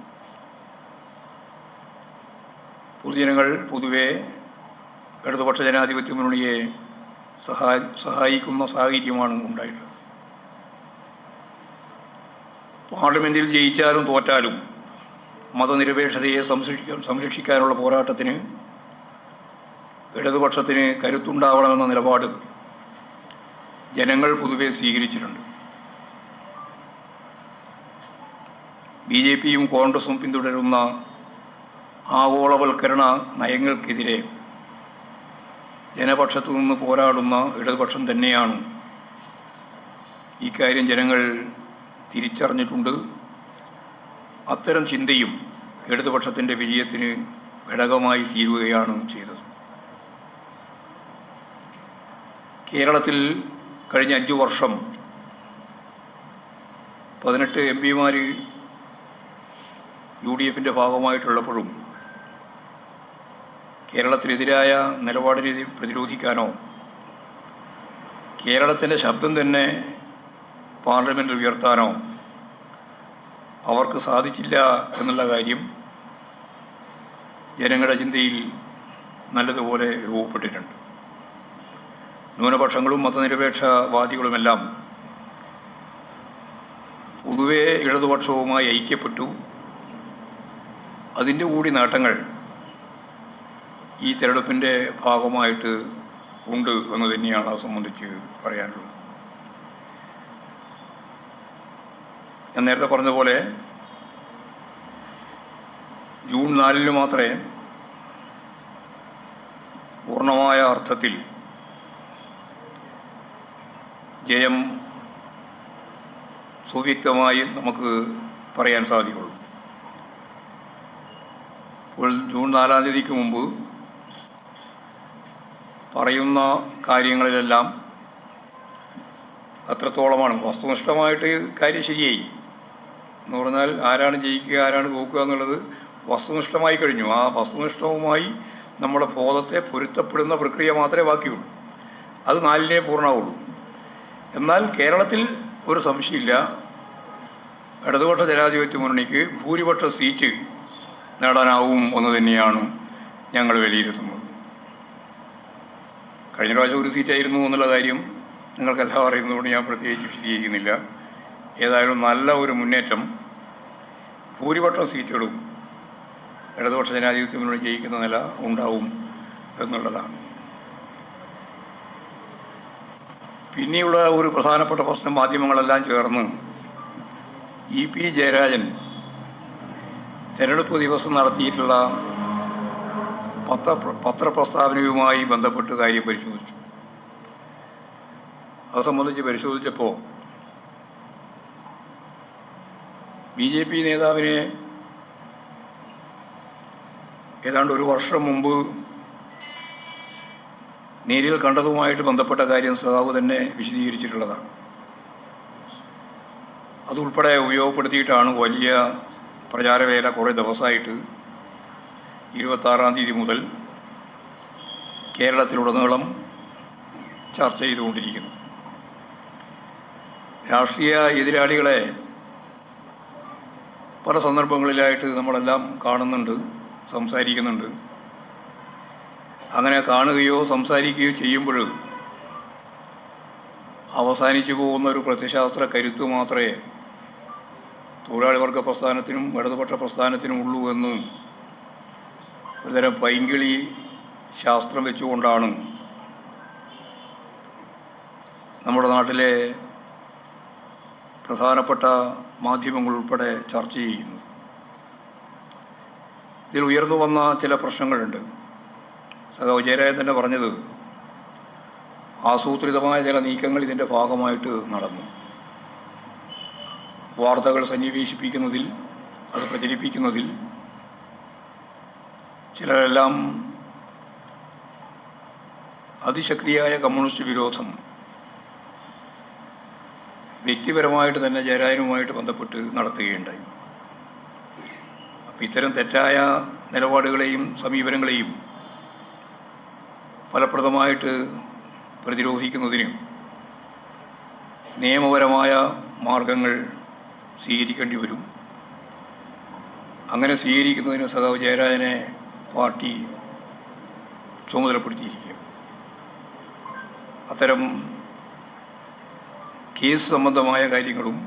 പൊതുജനങ്ങൾ പൊതുവെ ഇടതുപക്ഷ ജനാധിപത്യ മുന്നണിയെ സഹായിക്കുന്ന സാഹചര്യമാണ് ഉണ്ടായിട്ടുള്ളത്. പാർലമെൻറ്റിൽ ജയിച്ചാലും തോറ്റാലും മതനിരപേക്ഷതയെ സംരക്ഷിക്കാനുള്ള പോരാട്ടത്തിന് ഇടതുപക്ഷത്തിന് കരുത്തുണ്ടാവണമെന്ന നിലപാട് ജനങ്ങൾ പൊതുവെ സ്വീകരിച്ചിട്ടുണ്ട്. BJPയും കോൺഗ്രസും പിന്തുടരുന്ന ആഗോളവൽക്കരണ നയങ്ങൾക്കെതിരെ ജനപക്ഷത്തു നിന്ന് പോരാടുന്ന ഇടതുപക്ഷം തന്നെയാണ്. ഇക്കാര്യം ജനങ്ങൾ തിരിച്ചറിഞ്ഞിട്ടുണ്ട്. അത്തരം ചിന്തയും ഇടതുപക്ഷത്തിൻ്റെ വിജയത്തിന് ഘടകമായി തീരുകയാണ് ചെയ്തത്. കേരളത്തിൽ കഴിഞ്ഞ 5 വർഷം 18 MPമാർ UDFൻ്റെ ഭാഗമായിട്ടുള്ളപ്പോഴും കേരളത്തിനെതിരായ നിലപാടിനെ പ്രതിരോധിക്കാനോ കേരളത്തിൻ്റെ ശബ്ദം തന്നെ പാർലമെൻറ്റിൽ ഉയർത്താനോ അവർക്ക് സാധിച്ചില്ല എന്നുള്ള കാര്യം ജനങ്ങളുടെ ചിന്തയിൽ നല്ലതുപോലെ രൂപപ്പെട്ടിട്ടുണ്ട്. ന്യൂനപക്ഷങ്ങളും മതനിരപേക്ഷവാദികളുമെല്ലാം പൊതുവെ ഇടതുപക്ഷവുമായി ഐക്യപ്പെട്ടു. അതിൻ്റെ കൂടി നേട്ടങ്ങൾ ഈ തെരഞ്ഞെടുപ്പിൻ്റെ ഭാഗമായിട്ട് ഉണ്ട് എന്ന് തന്നെയാണ് അത് സംബന്ധിച്ച് പറയാനുള്ളത്. ഞാൻ നേരത്തെ പറഞ്ഞതുപോലെ ജൂൺ 4 മാത്രമേ പൂർണ്ണമായ അർത്ഥത്തിൽ ജയം സുവ്യക്തമായി നമുക്ക് പറയാൻ സാധിക്കുള്ളൂ. അപ്പോൾ ജൂൺ 4 തീയതിക്ക് മുമ്പ് പറയുന്ന കാര്യങ്ങളിലെല്ലാം അത്രത്തോളമാണ് വസ്തുനിഷ്ഠമായിട്ട് കാര്യം ശരിയായി എന്ന് പറഞ്ഞാൽ ആരാണ് ജയിക്കുക ആരാണ് തോക്കുക എന്നുള്ളത് വസ്തുനിഷ്ഠമായി കഴിഞ്ഞു. ആ വസ്തുനിഷ്ഠവുമായി നമ്മുടെ ബോധത്തെ പൊരുത്തപ്പെടുന്ന പ്രക്രിയ മാത്രമേ ബാക്കിയുള്ളൂ. അത് 4 പൂർണ്ണമാവുള്ളൂ. എന്നാൽ കേരളത്തിൽ ഒരു സംശയമില്ല, ഇടതുപക്ഷ ജനാധിപത്യ മുന്നണിക്ക് ഭൂരിപക്ഷ സീറ്റ് നേടാനാവും എന്ന് തന്നെയാണ് ഞങ്ങൾ വിലയിരുത്തുന്നത്. കഴിഞ്ഞ പ്രാവശ്യം ഒരു സീറ്റായിരുന്നു എന്നുള്ള കാര്യം നിങ്ങൾക്കെല്ലാം അറിയുന്നതുകൊണ്ട് ഞാൻ പ്രത്യേകിച്ച് വിശദീകരിക്കുന്നില്ല. ഏതായാലും നല്ല ഒരു മുന്നേറ്റം ഭൂരിപക്ഷം സീറ്റുകളും ഇടതുപക്ഷ ജനാധിപത്യ മുന്നണി ജയിക്കുന്ന നില ഉണ്ടാവും എന്നുള്ളതാണ്. പിന്നെയുള്ള ഒരു പ്രധാനപ്പെട്ട പ്രശ്നം മാധ്യമങ്ങളെല്ലാം ചേർന്ന് EP ജയരാജൻ തെരഞ്ഞെടുപ്പ് ദിവസം നടത്തിയിട്ടുള്ള പത്രപ്രസ്താവനയുമായി ബന്ധപ്പെട്ട് കാര്യം പരിശോധിച്ചു. അത് സംബന്ധിച്ച് പരിശോധിച്ചപ്പോൾ BJP നേതാവിനെ ഏതാണ്ട് ഒരു വർഷം മുമ്പ് നേരിൽ കണ്ടതുമായിട്ട് ബന്ധപ്പെട്ട കാര്യം സഖാവ് തന്നെ വിശദീകരിച്ചിട്ടുള്ളതാണ്. അതുൾപ്പെടെ ഉപയോഗപ്പെടുത്തിയിട്ടാണ് വലിയ പ്രചാരവേല കുറേ ദിവസമായിട്ട് 26 തീയതി മുതൽ കേരളത്തിലുടനീളം ചർച്ച ചെയ്തുകൊണ്ടിരിക്കുന്നു. രാഷ്ട്രീയ എതിരാളികളെ പല സന്ദർഭങ്ങളിലായിട്ട് നമ്മളെല്ലാം കാണുന്നുണ്ട്, സംസാരിക്കുന്നുണ്ട്. അങ്ങനെ കാണുകയോ സംസാരിക്കുകയോ ചെയ്യുമ്പോൾ അവസാനിച്ചു പോകുന്ന ഒരു പ്രത്യശാസ്ത്ര കരുത്ത് മാത്രമേ തൊഴിലാളി വർഗ പ്രസ്ഥാനത്തിനും ഇടതുപക്ഷ പ്രസ്ഥാനത്തിനും ഉള്ളൂ എന്ന് ഒരുതരം പൈങ്കിളി ശാസ്ത്രം വെച്ചുകൊണ്ടാണ് നമ്മുടെ നാട്ടിലെ പ്രധാനപ്പെട്ട മാധ്യമങ്ങൾ ഉൾപ്പെടെ ചർച്ച ചെയ്യുന്നത്. ഇതിൽ ഉയർന്നു വന്ന ചില പ്രശ്നങ്ങളുണ്ട്. സഖാവ് ജയരാജൻ തന്നെ പറഞ്ഞത് ആസൂത്രിതമായ ചില നീക്കങ്ങൾ ഇതിൻ്റെ ഭാഗമായിട്ട് നടന്നു. വാർത്തകൾ സന്നിവേശിപ്പിക്കുന്നതിൽ, അത് പ്രചരിപ്പിക്കുന്നതിൽ ചിലരെല്ലാം അതിശക്തിയായ കമ്മ്യൂണിസ്റ്റ് വിരോധം വ്യക്തിപരമായിട്ട് തന്നെ ജയരാജനുമായിട്ട് ബന്ധപ്പെട്ട് നടത്തുകയുണ്ടായി. അപ്പം ഇത്തരം തെറ്റായ നിലപാടുകളെയും സമീപനങ്ങളെയും ഫലപ്രദമായിട്ട് പ്രതിരോധിക്കുന്നതിന് നിയമപരമായ മാർഗങ്ങൾ സ്വീകരിക്കേണ്ടി വരും. അങ്ങനെ സ്വീകരിക്കുന്നതിന് സഖാവ് ജയരാജനെ പാർട്ടി ചുമതലപ്പെടുത്തിയിരിക്കുക. അത്തരം കേസ് സംബന്ധമായ കാര്യങ്ങളും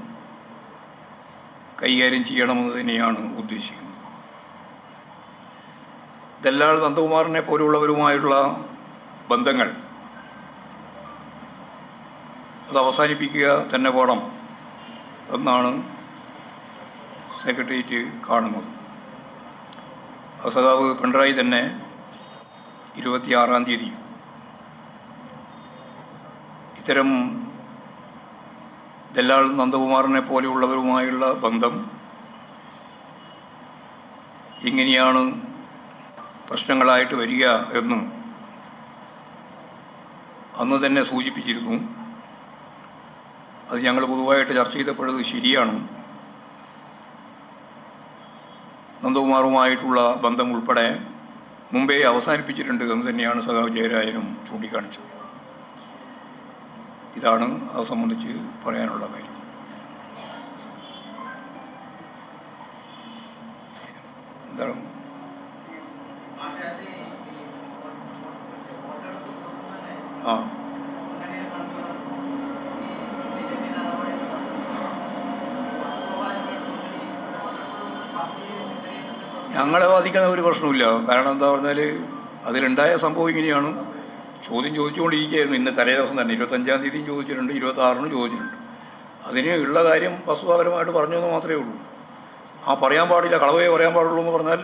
കൈകാര്യം ചെയ്യണമെന്ന് തന്നെയാണ് ഉദ്ദേശിക്കുന്നത്. ദല്ലാൽ നന്ദകുമാറിനെ പോലുള്ളവരുമായുള്ള ബന്ധങ്ങൾ അത് അവസാനിപ്പിക്കുക തന്നെ വേണം എന്നാണ് സെക്രട്ടേറിയറ്റ് കാണുന്നത്. സഖാവ് പിണറായി തന്നെ 26 തീയതി ഇത്തരം ദല്ലാൽ നന്ദകുമാറിനെ പോലെയുള്ളവരുമായുള്ള ബന്ധം ഇങ്ങനെയാണ് പ്രശ്നങ്ങളായിട്ട് വരിക എന്ന് അന്ന് തന്നെ സൂചിപ്പിച്ചിരുന്നു. അത് ഞങ്ങൾ പൊതുവായിട്ട് ചർച്ച ചെയ്തപ്പോഴത് ശരിയാണ്. നന്ദകുമാറുമായിട്ടുള്ള ബന്ധം ഉൾപ്പെടെ മുമ്പേ അവസാനിപ്പിച്ചിട്ടുണ്ട് എന്ന് തന്നെയാണ് സഖാവ് ജയരാജനും ചൂണ്ടിക്കാണിച്ചത്. ഇതാണ് അത് സംബന്ധിച്ച് പറയാനുള്ള കാര്യം. എന്താണ് ഞങ്ങളെ ബാധിക്കുന്ന ഒരു പ്രശ്നമില്ല. കാരണം എന്താ പറഞ്ഞാൽ അതിലുണ്ടായ സംഭവം ഇങ്ങനെയാണ്. ചോദ്യം ചോദിച്ചുകൊണ്ടിരിക്കുകയായിരുന്നു. ഇന്ന് തലേ ദിവസം തന്നെ 25-ാം തീയതിയും ചോദിച്ചിട്ടുണ്ട്, 26-നും ചോദിച്ചിട്ടുണ്ട്. അതിന് ഉള്ള കാര്യം വസ്തുതാപരമായിട്ട് പറഞ്ഞു എന്ന് മാത്രമേ ഉള്ളൂ. ആ പറയാൻ പാടില്ല, കളവേ പറയാൻ പാടുള്ളൂ എന്ന് പറഞ്ഞാൽ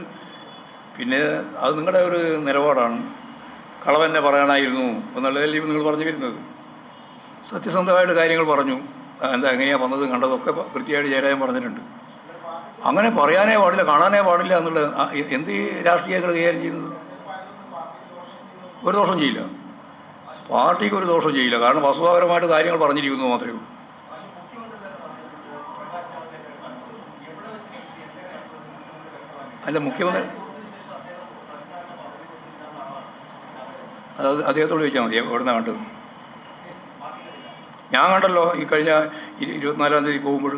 പിന്നെ അത് നിങ്ങളുടെ ഒരു നിലപാടാണ്. കളവ് തന്നെ പറയാനായിരുന്നു എന്നുള്ളതല്ലേ നിങ്ങൾ പറഞ്ഞു വരുന്നത്. സത്യസന്ധമായിട്ട് കാര്യങ്ങൾ പറഞ്ഞു. എന്താ എങ്ങനെയാണ് വന്നത് കണ്ടതൊക്കെ കൃത്യമായിട്ട് ജയരാജൻ പറഞ്ഞിട്ടുണ്ട്. അങ്ങനെ പറയാനേ പാടില്ല, കാണാനേ പാടില്ല എന്നുള്ളത് എന്ത് രാഷ്ട്രീയങ്ങൾ കൈകാര്യം ചെയ്യുന്നത്? ഒരു ദോഷം ചെയ്യില്ല, പാർട്ടിക്ക് ഒരു ദോഷം ചെയ്യില്ല. കാരണം വസ്തുതാപരമായിട്ട് കാര്യങ്ങൾ പറഞ്ഞിരിക്കുന്നു മാത്രമേ ഉള്ളൂ. അല്ല, മുഖ്യമന്ത്രി അത് അദ്ദേഹത്തോട് ചോദിച്ചാൽ മതി എവിടുന്നാണ് കണ്ടത്. ഞാൻ കണ്ടല്ലോ ഈ കഴിഞ്ഞ 24-ാം തീയതി പോകുമ്പോൾ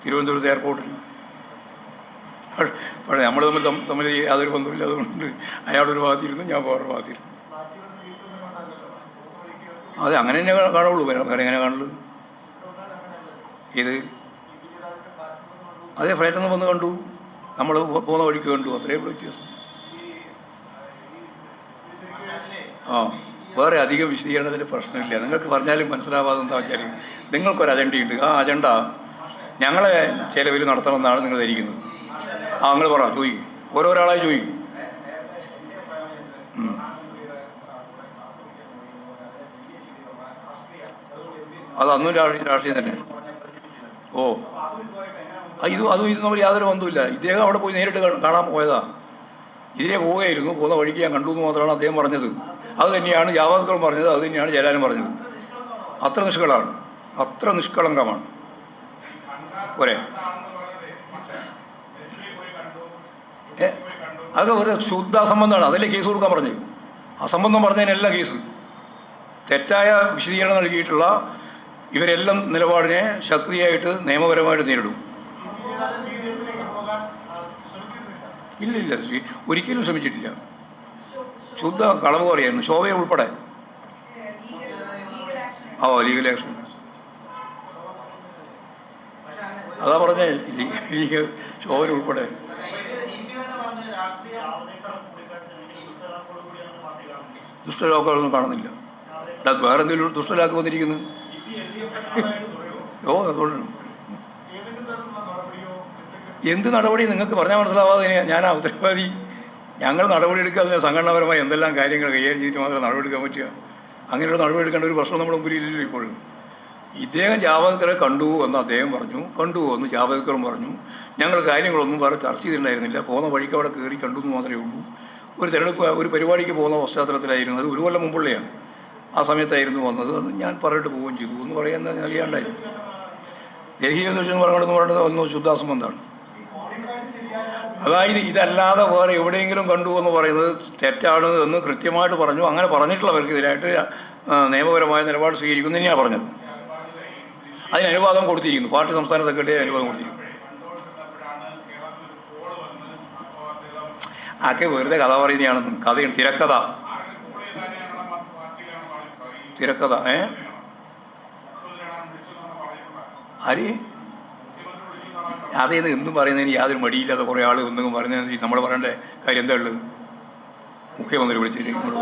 തിരുവനന്തപുരത്ത് എയർപോർട്ടിൽ. പക്ഷേ നമ്മൾ തമ്മിൽ യാതൊരു ബന്ധമില്ല. അതുകൊണ്ട് അയാളൊരു ഭാഗത്തിരുന്നു, ഞാൻ വേറൊരു ഭാഗത്തിരുന്നു. അതെ, അങ്ങനെ തന്നെ കാണുള്ളൂ. വേറെ എങ്ങനെ കാണുള്ളൂ? ഇത് അതേ ഫ്ലൈറ്റിൽ നിന്ന് വന്ന് കണ്ടു, നമ്മൾ പോകുന്ന വഴിക്ക് കണ്ടു, അത്രയും വ്യത്യാസം. വേറെ അധികം വിശദീകരണത്തിന് പ്രശ്നമില്ല. നിങ്ങൾക്ക് പറഞ്ഞാലും മനസ്സിലാവാതെ എന്താ വെച്ചാൽ നിങ്ങൾക്കൊരു അജണ്ടയുണ്ട്. ആ അജണ്ട ഞങ്ങളെ ചിലവിൽ നടത്തണമെന്നാണ് നിങ്ങൾ ധരിക്കുന്നത്. നിങ്ങൾ പറ, ചോദിക്കും, ഓരോരാളായി ചോദിക്കും. അത് അന്നും രാഷ്ട്രീയം തന്നെ. അതും ഇത് തമ്മിൽ യാതൊരു ബന്ധമില്ല. ഇദ്ദേഹം അവിടെ പോയി നേരിട്ട് കാണാൻ പോയതാ. ഇതിനെ പോവുകയായിരുന്നു, പോകുന്ന വഴിക്ക് ഞാൻ കണ്ടു എന്ന് മാത്രമാണ് അദ്ദേഹം പറഞ്ഞത്. അത് തന്നെയാണ് ജാവദേക്കറും പറഞ്ഞത്, അത് തന്നെയാണ് ജയരാജനും പറഞ്ഞത്. അത്ര നിഷ്കളാണ്, അത്ര നിഷ്കളങ്കമാണ്. പോരെ, അതൊക്കെ ഒരു ശുദ്ധ അസംബന്ധമാണ്. അതല്ലേ കേസ് കൊടുക്കാൻ പറഞ്ഞത്. അസംബന്ധം പറഞ്ഞതിനല്ല കേസ്. തെറ്റായ വിശദീകരണം നൽകിയിട്ടുള്ള ഇവരെല്ലാം നിലപാടിനെ ശക്തിയായിട്ട് നിയമപരമായിട്ട് നേരിടും. ഇല്ലില്ല, ഒരിക്കലും ശ്രമിച്ചിട്ടില്ല. ശുദ്ധ കളവ് പറയായിരുന്നു, ശോഭയെ ഉൾപ്പെടെ. Legal action. അതാ പറഞ്ഞേ, ലീഗ് ശോഭന ഉൾപ്പെടെ. ദുഷ്ടലാക്കുകളൊന്നും കാണുന്നില്ല. വേറെ എന്തെങ്കിലും ദുഷ്ടലാക്ക് വന്നിരിക്കുന്നു. അതുകൊണ്ടാണ്. എന്ത് നടപടി നിങ്ങൾക്ക് പറഞ്ഞാൽ മനസ്സിലാവാതെ ഞാനാ ഉത്തരവാദി? ഞങ്ങൾ നടപടിയെടുക്കുക, അതിന് സംഘടനാപരമായി എന്തെല്ലാം കാര്യങ്ങൾ കൈകാര്യം ചെയ്തിട്ട് മാത്രമേ നടപടിയെടുക്കാൻ പറ്റുക. അങ്ങനെയുള്ള നടപടിയെടുക്കേണ്ട ഒരു പ്രശ്നം നമ്മുടെ മുമ്പിൽ ഇല്ലല്ലോ ഇപ്പോഴും. ഇദ്ദേഹം ജാവദേക്കറെ കണ്ടു എന്ന് അദ്ദേഹം പറഞ്ഞു, കണ്ടു എന്ന് ജാവദേക്കറും പറഞ്ഞു. ഞങ്ങൾ കാര്യങ്ങളൊന്നും വേറെ ചർച്ച ചെയ്തിട്ടുണ്ടായിരുന്നില്ല. പോകുന്ന വഴിക്ക് അവിടെ കയറി കണ്ടു എന്ന് മാത്രമേ ഉള്ളൂ. ഒരു തെരഞ്ഞെടുപ്പ് ഒരു പരിപാടിക്ക് പോകുന്ന പശ്ചാത്തലത്തിലായിരുന്നു. അത് 1 കൊല്ലം മുമ്പുള്ളതാണ്. ആ സമയത്തായിരുന്നു വന്നത്. അത് ഞാൻ പറഞ്ഞിട്ട് പോവുകയും ചെയ്തു എന്ന് പറയുന്ന അറിയാണ്ടായി. ഡൽഹി എന്ന് പറയുന്നത് ഒന്ന് ശുദ്ധാസംബന്ധമാണ്. അതായത് ഇതല്ലാതെ വേറെ എവിടെയെങ്കിലും കണ്ടു എന്ന് പറയുന്നത് തെറ്റാണ് എന്ന് കൃത്യമായിട്ട് പറഞ്ഞു. അങ്ങനെ പറഞ്ഞിട്ടുള്ളവർക്കെതിരായിട്ട് നിയമപരമായ നിലപാട് സ്വീകരിക്കുന്നു തന്നെയാണ് പറഞ്ഞത്. അതിന് അനുവാദം കൊടുത്തിരിക്കുന്നു. പാർട്ടി സംസ്ഥാന സെക്രട്ടറി അനുവാദം കൊടുത്തിരിക്കുന്നു. ആക്കെ വെറുതെ കഥ പറയുന്നതാണെന്നും. കഥയാണ്, തിരക്കഥ. ആര് അതേത് എന്തും പറയുന്നതിന് യാതൊരു മടിയില്ലാതെ കുറേ ആൾ എന്തെങ്കിലും പറയുന്നതിന് നമ്മൾ പറയേണ്ട കാര്യം എന്താ ഉള്ളത്? മുഖ്യമന്ത്രി വിളിച്ചിട്ട് ഇങ്ങോട്ട്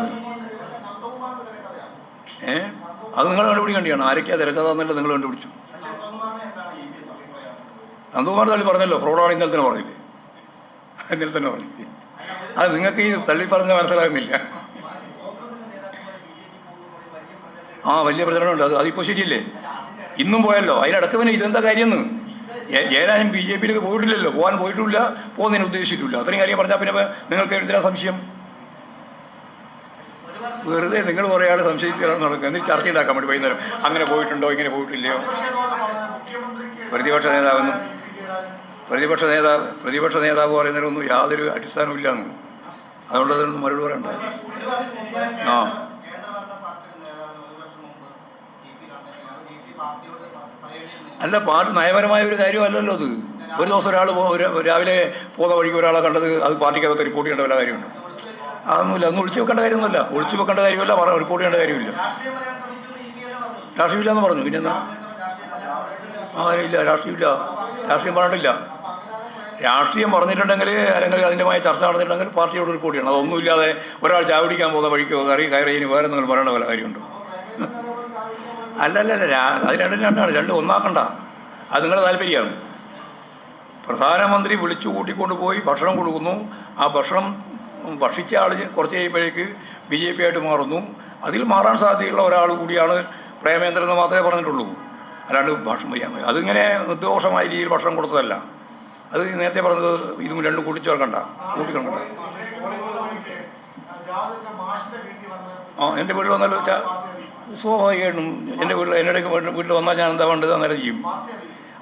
അത് നിങ്ങൾ കണ്ടുപിടിക്കേണ്ടിയാണ്. ആരൊക്കെയാ തിരക്കഥ എന്നല്ല നിങ്ങൾ കണ്ടുപിടിച്ചു. നന്ദകുമാർ തള്ളി പറഞ്ഞല്ലോ, ഫ്രോഡാണ് ഇന്നലെ തന്നെ പറഞ്ഞില്ലേ? ഇന്നലെ തന്നെ പറഞ്ഞില്ലേ? അത് നിങ്ങൾക്ക് ഈ തള്ളി പറഞ്ഞ മനസ്സിലാകുന്നില്ല. വലിയ പ്രചരണമുണ്ട്. അതിപ്പോൾ ശരിയല്ലേ? ഇന്നും പോയല്ലോ. അതിനിടക്ക് പിന്നെ ഇതെന്താ കാര്യമെന്ന് ജയരാജൻ BJPയിലേക്ക് പോയിട്ടില്ലല്ലോ, പോയിട്ടില്ല, പോകുന്നതിന് ഉദ്ദേശിച്ചിട്ടില്ല. അത്രയും കാര്യം പറഞ്ഞാൽ പിന്നെ നിങ്ങൾക്ക് എന്തിനാ സംശയം? വെറുതെ നിങ്ങൾ കുറേ ആൾ സംശയിച്ചാണ് നടക്കുക. എന്നിട്ട് ചർച്ച ഉണ്ടാക്കാൻ വേണ്ടി വൈകുന്നേരം അങ്ങനെ പോയിട്ടുണ്ടോ ഇങ്ങനെ പോയിട്ടില്ലയോ? പ്രതിപക്ഷ നേതാവ് പറയുന്നതിനൊന്നും യാതൊരു അടിസ്ഥാനവും ഇല്ലാന്ന്. അതുകൊണ്ട് അതിനൊന്നും മറുപടി പറയണ്ട. അല്ല, പാർട്ടി നയപരമായ ഒരു കാര്യമല്ലല്ലോ അത്. ഒരു ദിവസം ഒരാൾ രാവിലെ പോകുന്ന വഴിക്ക് ഒരാളെ കണ്ടത് അത് പാർട്ടിക്കകത്ത് റിപ്പോർട്ട് ചെയ്യേണ്ട വല്ല കാര്യമുണ്ട്? അതൊന്നുമില്ല. അതൊന്നും ഒളിച്ചു വെക്കേണ്ട കാര്യമൊന്നുമില്ല. ഒളിച്ചു വെക്കേണ്ട കാര്യമില്ല, റിപ്പോർട്ട് ചെയ്യേണ്ട കാര്യമില്ല. രാഷ്ട്രീയമില്ല എന്ന് പറഞ്ഞു. പിന്നെന്താ? ഇല്ല, രാഷ്ട്രീയമില്ല. രാഷ്ട്രീയം പറഞ്ഞിട്ടില്ല. രാഷ്ട്രീയം പറഞ്ഞിട്ടുണ്ടെങ്കിൽ അല്ലെങ്കിൽ അതിൻ്റെമായ ചർച്ച നടന്നിട്ടുണ്ടെങ്കിൽ പാർട്ടിയോട് റിപ്പോർട്ട് ചെയ്യണം. അതൊന്നുമില്ലാതെ ഒരാൾ ചാവടിക്കാൻ പോകുന്ന വഴിക്കോ കയറിയതിന് വേറെ എന്തെങ്കിലും പറയേണ്ട വല്ല കാര്യമുണ്ടോ? അല്ലല്ല, അത് രണ്ടാണ്. രണ്ടും ഒന്നാക്കണ്ട. അത് നിങ്ങളുടെ താല്പര്യമാണ്. പ്രധാനമന്ത്രി വിളിച്ചു കൂട്ടിക്കൊണ്ട് പോയി ഭക്ഷണം കൊടുക്കുന്നു. ആ ഭക്ഷണം ഭക്ഷിച്ച ആൾ കുറച്ച് കഴിയുമ്പോഴേക്ക് BJP ആയിട്ട് മാറുന്നു. അതിൽ മാറാൻ സാധ്യതയുള്ള ഒരാൾ കൂടിയാണ് പ്രേമേന്ദ്രൻ എന്ന് മാത്രമേ പറഞ്ഞിട്ടുള്ളൂ. അല്ലാണ്ട് ഭക്ഷണം അതിങ്ങനെ നിർദോഷമായ രീതിയിൽ ഭക്ഷണം കൊടുത്തതല്ല. അത് നേരത്തെ പറഞ്ഞത് ഇതും രണ്ടും കൂട്ടിച്ചേർക്കണ്ട. എൻ്റെ വീട്ടിൽ വന്നാലും വെച്ചാൽ സ്വാഭാവികമായിട്ടും എൻ്റെ വീട്ടിൽ വന്നാൽ ഞാൻ എന്താ വേണ്ടത് അന്നേരം ചെയ്യും.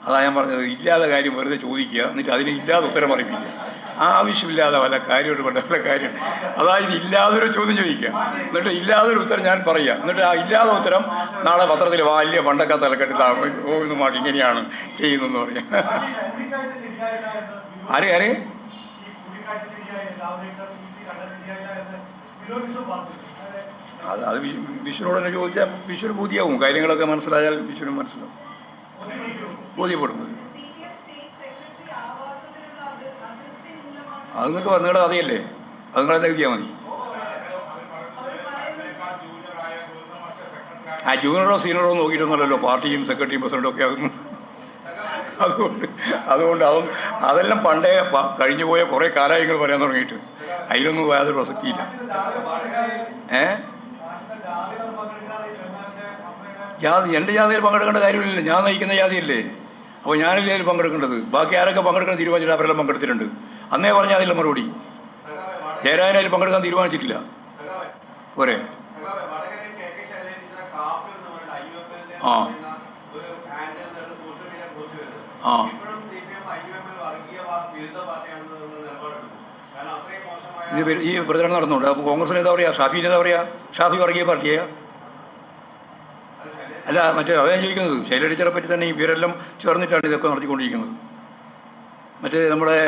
അതാ ഞാൻ പറഞ്ഞത്, ഇല്ലാത്ത കാര്യം വെറുതെ ചോദിക്കുക, എന്നിട്ട് അതിന് ഇല്ലാതെ ഉത്തരം പറയിപ്പിക്കുക. ആവശ്യമില്ലാതെ വല്ല കാര്യമായിട്ട് വേണ്ട വല്ല കാര്യം. അതായത് ഇല്ലാതൊരു ചോദ്യം ചോദിക്കുക, എന്നിട്ട് ഇല്ലാതൊരു ഉത്തരം ഞാൻ പറയുക, എന്നിട്ട് ആ ഇല്ലാതെ ഉത്തരം നാളെ പത്രത്തിൽ വലിയ പണ്ടൊക്കെ തലക്കെട്ടി പോകുന്ന മാറ്റി ഇങ്ങനെയാണ് ചെയ്യുന്നതെന്ന് പറഞ്ഞ ആര് അത് വിഷ്ണുനോട് തന്നെ ചോദിച്ചാൽ വിഷ്ണു ബോധ്യമാവും. കാര്യങ്ങളൊക്കെ മനസ്സിലായാൽ വിഷ്ണു മനസ്സിലാവും, ബോധ്യപ്പെടുന്നത്. അത് നിങ്ങൾക്ക് നിങ്ങളുടെ കഥയല്ലേ, അത് നിങ്ങളെല്ലാം എഴുതിയാൽ മതി. ആ ജൂനിയറോ സീനിയറോ നോക്കിയിട്ടൊന്നുമല്ലല്ലോ പാർട്ടിയും സെക്രട്ടറിയും പ്രസിഡന്റും ഒക്കെ ആകുന്നു. അതുകൊണ്ട് അതെല്ലാം പണ്ടേ കഴിഞ്ഞു പോയ കുറേ കാലങ്ങൾ പറയാൻ തുടങ്ങിയിട്ട് അതിലൊന്നും യാതൊരു പ്രസക്തിയില്ല. എൻ്റെ ജാതിയിൽ പങ്കെടുക്കേണ്ട കാര്യമില്ല. ഞാൻ നയിക്കുന്ന ജാതിയല്ലേ, അപ്പോൾ ഞാനല്ലേ അതിൽ പങ്കെടുക്കേണ്ടത്. ബാക്കി ആരൊക്കെ പങ്കെടുക്കണം തീരുമാനിച്ചിട്ട് അവരെല്ലാം പങ്കെടുത്തിട്ടുണ്ട്. അന്നേ പറഞ്ഞാൽ അതില്ല മറുപടി. ജയരാജൻ അതിൽ പങ്കെടുക്കാൻ തീരുമാനിച്ചിട്ടില്ല. പോരെ? ആ ആ ഇത് ഈ പ്രചരണം നടന്നുണ്ട്. അപ്പോൾ കോൺഗ്രസിന് എന്താ പറയുക, ഷാഫിന് എന്താ പറയുക? ഷാഫി വർഗീയ പാർട്ടിയാ? അല്ല, മറ്റേ അതാണ് ചോദിക്കുന്നത്. ശൈല ടീച്ചറെ പറ്റി തന്നെ ഇവരെല്ലാം ചേർന്നിട്ടാണ് ഇതൊക്കെ നടത്തിക്കൊണ്ടിരിക്കുന്നത്. മറ്റേ നമ്മുടെ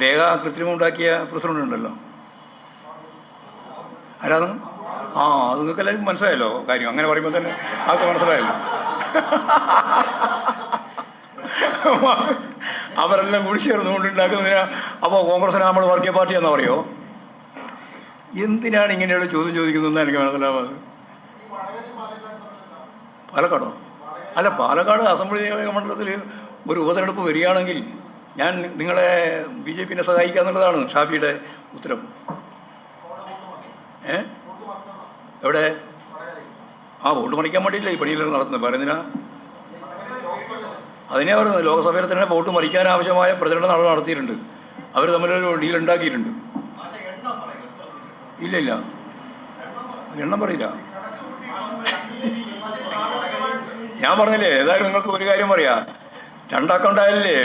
രേഖ കൃത്രിമം ഉണ്ടാക്കിയ പ്രസിഡന്റ് ഉണ്ടല്ലോ, ആരാണ്? ആ, അത് നിങ്ങൾക്ക് എല്ലാവർക്കും മനസ്സിലായല്ലോ കാര്യം. അങ്ങനെ പറയുമ്പോൾ തന്നെ ആൾക്ക് മനസ്സിലായല്ലോ. അവരെല്ലാം കൂടി ചേർന്നുകൊണ്ടുണ്ടാക്കുന്നതിനാ. അപ്പോൾ കോൺഗ്രസിനെ നമ്മൾ വർഗീയ പാർട്ടിയാണെന്ന് പറയുമോ? എന്തിനാണ് ഇങ്ങനെയുള്ള ചോദ്യം ചോദിക്കുന്നതെന്ന് എനിക്ക് മനസ്സിലാവാതെ. പാലക്കാടോ? അല്ല, പാലക്കാട് അസംബ്ലി നിയോജക മണ്ഡലത്തിൽ ഒരു ഉപതെരഞ്ഞെടുപ്പ് വരികയാണെങ്കിൽ ഞാൻ നിങ്ങളെ BJP-നെ സഹായിക്കുക എന്നുള്ളതാണ് ഷാഫിയുടെ ഉത്തരം. എവിടെ? ആ, വോട്ട് മറിക്കാൻ വേണ്ടിയില്ല ഈ പണിയിലാണ് നടത്തുന്നത്. പറയുന്നതിനാ? അതിനെ പറയുന്നത് ലോക്സഭയിൽ തന്നെ വോട്ട് മറിക്കാൻ ആവശ്യമായ പ്രചരണം നടത്തിയിട്ടുണ്ട്. അവർ തമ്മിലൊരു ഡീൽ ഉണ്ടാക്കിയിട്ടുണ്ട്. ഇല്ല, എണ്ണം പറയില്ല. ഞാൻ പറഞ്ഞില്ലേ, ഏതായാലും നിങ്ങൾക്ക് ഒരു കാര്യം പറയാം, 2 അക്കൗണ്ടായാലേ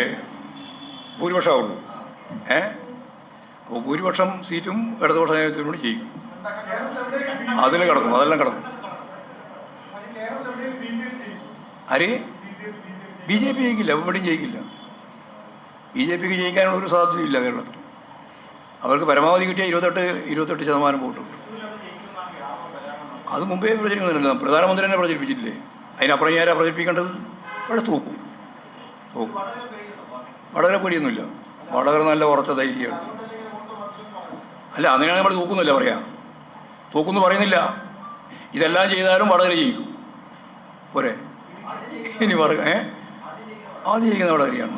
ഭൂരിപക്ഷമാവുള്ളൂ. അപ്പോൾ ഭൂരിപക്ഷം സീറ്റും ഇടതുപക്ഷ നേതൃത്വത്തിനോട് ചെയ്യും. അതെല്ലാം കിടക്കും. ആര്? BJP ജയിക്കില്ല, എവിടെയും ജയിക്കില്ല. BJPക്ക് ജയിക്കാനുള്ള ഒരു സാധ്യതയില്ല കേരളത്തിൽ. അവർക്ക് പരമാവധി കിട്ടിയ 28% വോട്ട്. അത് മുമ്പേ പ്രചരിക്കുന്നില്ല. പ്രധാനമന്ത്രി തന്നെ പ്രചരിപ്പിച്ചിട്ടില്ലേ? അതിനപ്പുറം ആരാ പ്രചരിപ്പിക്കേണ്ടത്? അവിടെ തൂക്കും. വടകര പേടിയൊന്നുമില്ല. വടകര നല്ല ഉറച്ച ധൈര്യമാണ്. അല്ല, അങ്ങനെയാണ് നമ്മൾ തൂക്കുന്നില്ല പറയാം. തൂക്കുന്ന് പറയുന്നില്ല. ഇതെല്ലാം ചെയ്താലും വടകര ജയിക്കും. പോരെ? ഇനി പറയുക ആദ്യം ജയിക്കുന്ന വടകരയാണ്.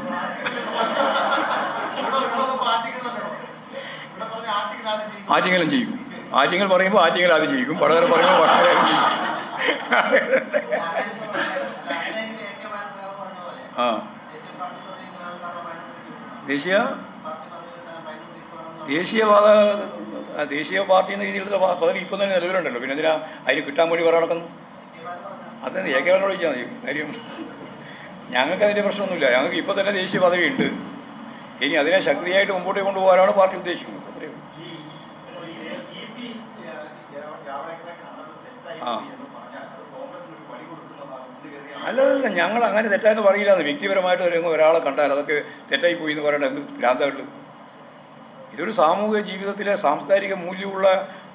ആറ്റിങ്ങലും ചെയ്യും. ആറ്റിങ്ങൽ പറയുമ്പോൾ ആറ്റിങ്ങൽ ആദ്യം ജയിക്കും. വടകര പറയുമ്പോൾ വടകര ജയിക്കും. ആ, ദേശീയ പാർട്ടി എന്ന രീതിയിലുള്ള പദവി ഇപ്പം തന്നെ നിലവിലുണ്ടല്ലോ. പിന്നെ എന്തിനാ അതിന് കിട്ടാൻ വേണ്ടി വേറെ നടക്കുന്നു? അത് ഏകേവനോട് ചോദിച്ചാൽ മതി കാര്യം. ഞങ്ങൾക്ക് അതിൻ്റെ പ്രശ്നമൊന്നുമില്ല. ഞങ്ങൾക്ക് ഇപ്പോൾ തന്നെ ദേശീയ പദവി ഉണ്ട്. ഇനി അതിനെ ശക്തിയായിട്ട് മുമ്പോട്ട് കൊണ്ടുപോകാനാണ് പാർട്ടി ഉദ്ദേശിക്കുന്നത്. അത്രയും. ആ, അല്ലല്ല, ഞങ്ങൾ അങ്ങനെ തെറ്റാന്ന് പറയില്ല. വ്യക്തിപരമായിട്ട് ഒരാളെ കണ്ടാൽ അതൊക്കെ തെറ്റായി പോയി എന്ന് പറയേണ്ട എന്ത് ഭ്രാന്തമുള്ളൂ. ഇതൊരു സാമൂഹിക ജീവിതത്തിലെ സാംസ്കാരിക മൂല്യമുള്ള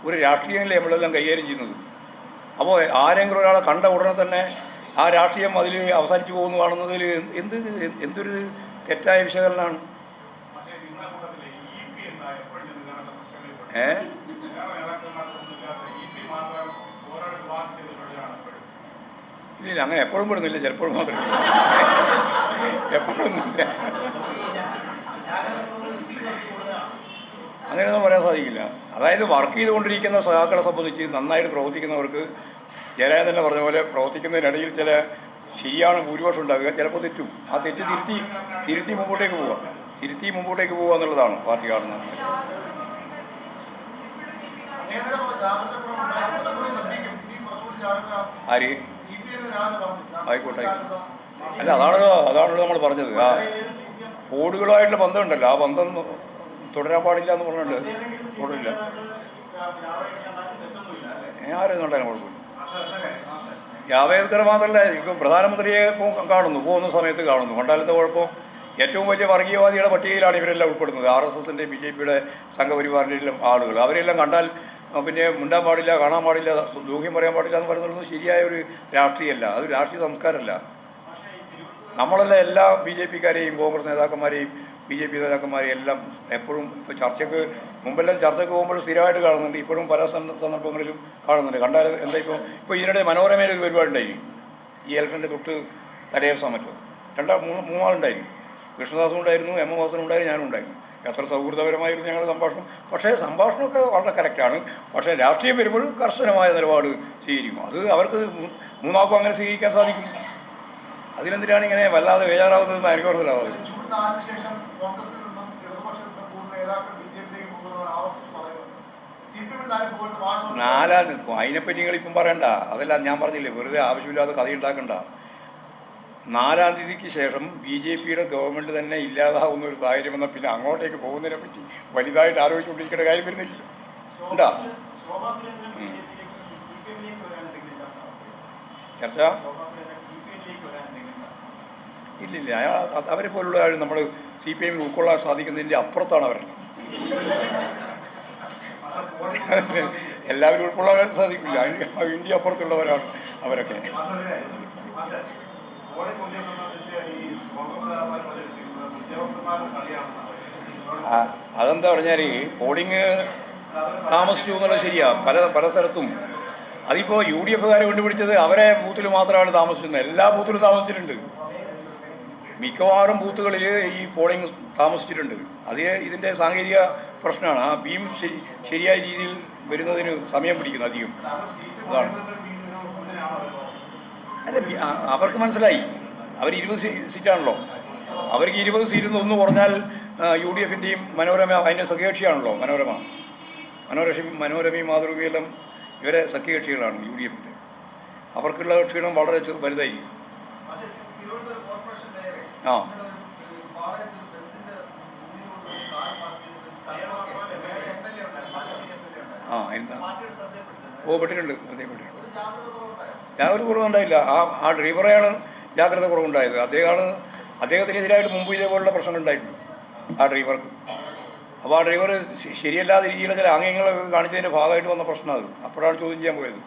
ഒരു രാഷ്ട്രീയമല്ലേ നമ്മളെല്ലാം കൈകാര്യം ചെയ്യുന്നത്. അപ്പോൾ ആരെങ്കിലും ഒരാളെ കണ്ട ഉടനെ തന്നെ ആ രാഷ്ട്രീയം അതിൽ അവസാനിച്ചു പോകുന്നു കാണുന്നതിൽ എന്തൊരു തെറ്റായ വിശകലനമാണ്. ഇല്ല, അങ്ങനെ എപ്പോഴും പെടുന്നില്ല, ചിലപ്പോഴും മാത്രമേ എപ്പോഴൊന്നുമില്ല. അങ്ങനെയൊന്നും പറയാൻ സാധിക്കില്ല. അതായത് വർക്ക് ചെയ്തുകൊണ്ടിരിക്കുന്ന സഹാക്കളെ സംബന്ധിച്ച് നന്നായിട്ട് പ്രവർത്തിക്കുന്നവർക്ക് ജയരാജൻ തന്നെ പറഞ്ഞ പോലെ പ്രവർത്തിക്കുന്നതിനിടയിൽ ചില ശരിയാണ് ഭൂരിപക്ഷം ഉണ്ടാകുക, ചിലപ്പോൾ തെറ്റും. ആ തെറ്റ് തിരുത്തി മുമ്പോട്ടേക്ക് പോവുക എന്നുള്ളതാണ് പാർട്ടി കാണുന്നത്. ആര് ആയിക്കോട്ടെ. അല്ല, അതാണല്ലോ നമ്മൾ പറഞ്ഞത്. ആ ബോർഡുകളുമായിട്ടുള്ള ബന്ധമുണ്ടല്ലോ, ആ ബന്ധം തുടരാൻ പാടില്ല എന്ന് പറഞ്ഞിട്ടുണ്ട്. തുടരില്ല, ആരും കണ്ടാലും കുഴപ്പമില്ല. ജാവേദ്കർ മാത്രമല്ല, ഇപ്പം പ്രധാനമന്ത്രിയെ പോകുന്ന സമയത്ത് കാണുന്നു. കണ്ടാലത്തെ കുഴപ്പം ഏറ്റവും വലിയ വർഗീയവാദിയുടെ പട്ടികയിലാണ് ഇവരെല്ലാം ഉൾപ്പെടുന്നത്. RSSന്റെ BJPയുടെ സംഘപരിവാറിൻ്റെ ആളുകൾ. അവരെല്ലാം കണ്ടാൽ പിന്നെ മിണ്ടാൻ പാടില്ല, കാണാൻ പാടില്ല, ദൂഹ്യം പറയാൻ പാടില്ല എന്ന് പറയുന്നത് ശരിയായ ഒരു രാഷ്ട്രീയമല്ല, അത് രാഷ്ട്രീയ സംസ്കാരമല്ല. നമ്മളെല്ലാം എല്ലാ BJPക്കാരെയും കോൺഗ്രസ് നേതാക്കന്മാരെയും BJP നേതാക്കന്മാരെയും എല്ലാം എപ്പോഴും ഇപ്പോൾ മുമ്പെല്ലാം ചർച്ചയ്ക്ക് പോകുമ്പോൾ സ്ഥിരമായിട്ട് കാണുന്നുണ്ട്. ഇപ്പോഴും പല സന്ദർഭങ്ങളിലും കാണുന്നുണ്ട്. കണ്ടാൽ എന്താ ഇപ്പോൾ ഇതിനിടെ മനോരമയിൽ ഒരു പരിപാടി ഉണ്ടായിരിക്കും. ഈ ഇലക്ഷൻ്റെ തൊട്ട് തലേദിവസം മറ്റോ മൂന്നാളുണ്ടായിരിക്കും. കൃഷ്ണദാസും ഉണ്ടായിരുന്നു, M. വാസനും ഉണ്ടായിരുന്നു, ഞാനും ഉണ്ടായിരുന്നു. എത്ര സൗഹൃദപരമായിരുന്നു ഞങ്ങളുടെ സംഭാഷണം. പക്ഷേ സംഭാഷണമൊക്കെ വളരെ കറക്റ്റാണ്. പക്ഷേ രാഷ്ട്രീയം വരുമ്പോഴും കർശനമായ നിലപാട് സ്വീകരിക്കും. അത് അവർക്ക് മൂന്നാൾക്കും അങ്ങനെ സ്വീകരിക്കാൻ സാധിക്കും. അതിനെന്തിനാണ് ഇങ്ങനെ വല്ലാതെ ബേജാറാവുന്നതെന്ന് എനിക്ക് മനസ്സിലാവാതെ. അതിനെപ്പറ്റി നിങ്ങളിപ്പം പറയണ്ട. അതെല്ലാം ഞാൻ പറഞ്ഞില്ലേ, വെറുതെ ആവശ്യമില്ലാതെ കഥയുണ്ടാക്കണ്ട. 4-ാം തീയതിക്ക് ശേഷം BJPയുടെ ഗവൺമെൻറ് തന്നെ ഇല്ലാതാവുന്ന ഒരു സാഹചര്യം വന്നാൽ പിന്നെ അങ്ങോട്ടേക്ക് പോകുന്നതിനെ പറ്റി വലുതായിട്ട് ആലോചിച്ചുകൊണ്ടിരിക്കേണ്ട കാര്യം വരുന്നില്ല. ഉണ്ടാ ചർച്ച? ഇല്ലില്ല, അവരെ പോലുള്ള ആൾ നമ്മൾ CPM ഉൾക്കൊള്ളാൻ സാധിക്കുന്നതിൻ്റെ അപ്പുറത്താണ് അവർ. എല്ലാവരും ഉൾക്കൊള്ളാൻ സാധിക്കില്ല, ഇന്ത്യ അപ്പുറത്തുള്ളവരാണ് അവരൊക്കെ. അതെന്താ പറഞ്ഞാൽ പോളിംഗ് താമസിച്ചു എന്നുള്ളത് ശരിയാ. പല സ്ഥലത്തും അതിപ്പോൾ UDFകാരെ കണ്ടുപിടിച്ചത് അവരെ ബൂത്തിൽ മാത്രമാണ് താമസിച്ചിരുന്നത്. എല്ലാ ബൂത്തിലും താമസിച്ചിട്ടുണ്ട്. മിക്കവാറും ബൂത്തുകളിൽ ഈ പോളിംഗ് താമസിച്ചിട്ടുണ്ട്. അത് ഇതിൻ്റെ സാങ്കേതിക പ്രശ്നമാണ്. ആ ബീം ശരിയായ രീതിയിൽ വരുന്നതിന് സമയം പിടിക്കുന്നു അധികം. അതാണ്. അല്ല, അവർക്ക് മനസ്സിലായി അവർ 20 സീറ്റാണല്ലോ. അവർക്ക് 20 സീറ്റിൽ നിന്ന് ഒന്ന് കുറഞ്ഞാൽ UDFൻ്റെയും മനോരമ അതിൻ്റെ സഖ്യകക്ഷിയാണല്ലോ. മനോരമയും മാതൃഭൂമിയെല്ലാം ഇവരെ സഖ്യകക്ഷികളാണ് UDFൻ്റെ. അവർക്കുള്ള ക്ഷീണം വളരെ വലുതായിരിക്കും. ആ എന്താ പെട്ടിട്ടുണ്ട്. ജാഗ്രത കുറവുണ്ടായില്ല. ആ ഡ്രൈവറെയാണ് ജാഗ്രത കുറവുണ്ടായത്. അദ്ദേഹത്തിനെതിരായിട്ട് മുമ്പ് ഇതേപോലുള്ള പ്രശ്നങ്ങൾ ഉണ്ടായിട്ടുണ്ട് ആ ഡ്രൈവർക്ക്. അപ്പോൾ ആ ഡ്രൈവർ ശരിയല്ലാത്ത രീതിയിലുള്ള ചില ആംഗ്യങ്ങളൊക്കെ കാണിച്ചതിൻ്റെ ഭാഗമായിട്ട് വന്ന പ്രശ്നം അത്. അപ്പോഴാണ് ചോദ്യം ചെയ്യാൻ പോയത്.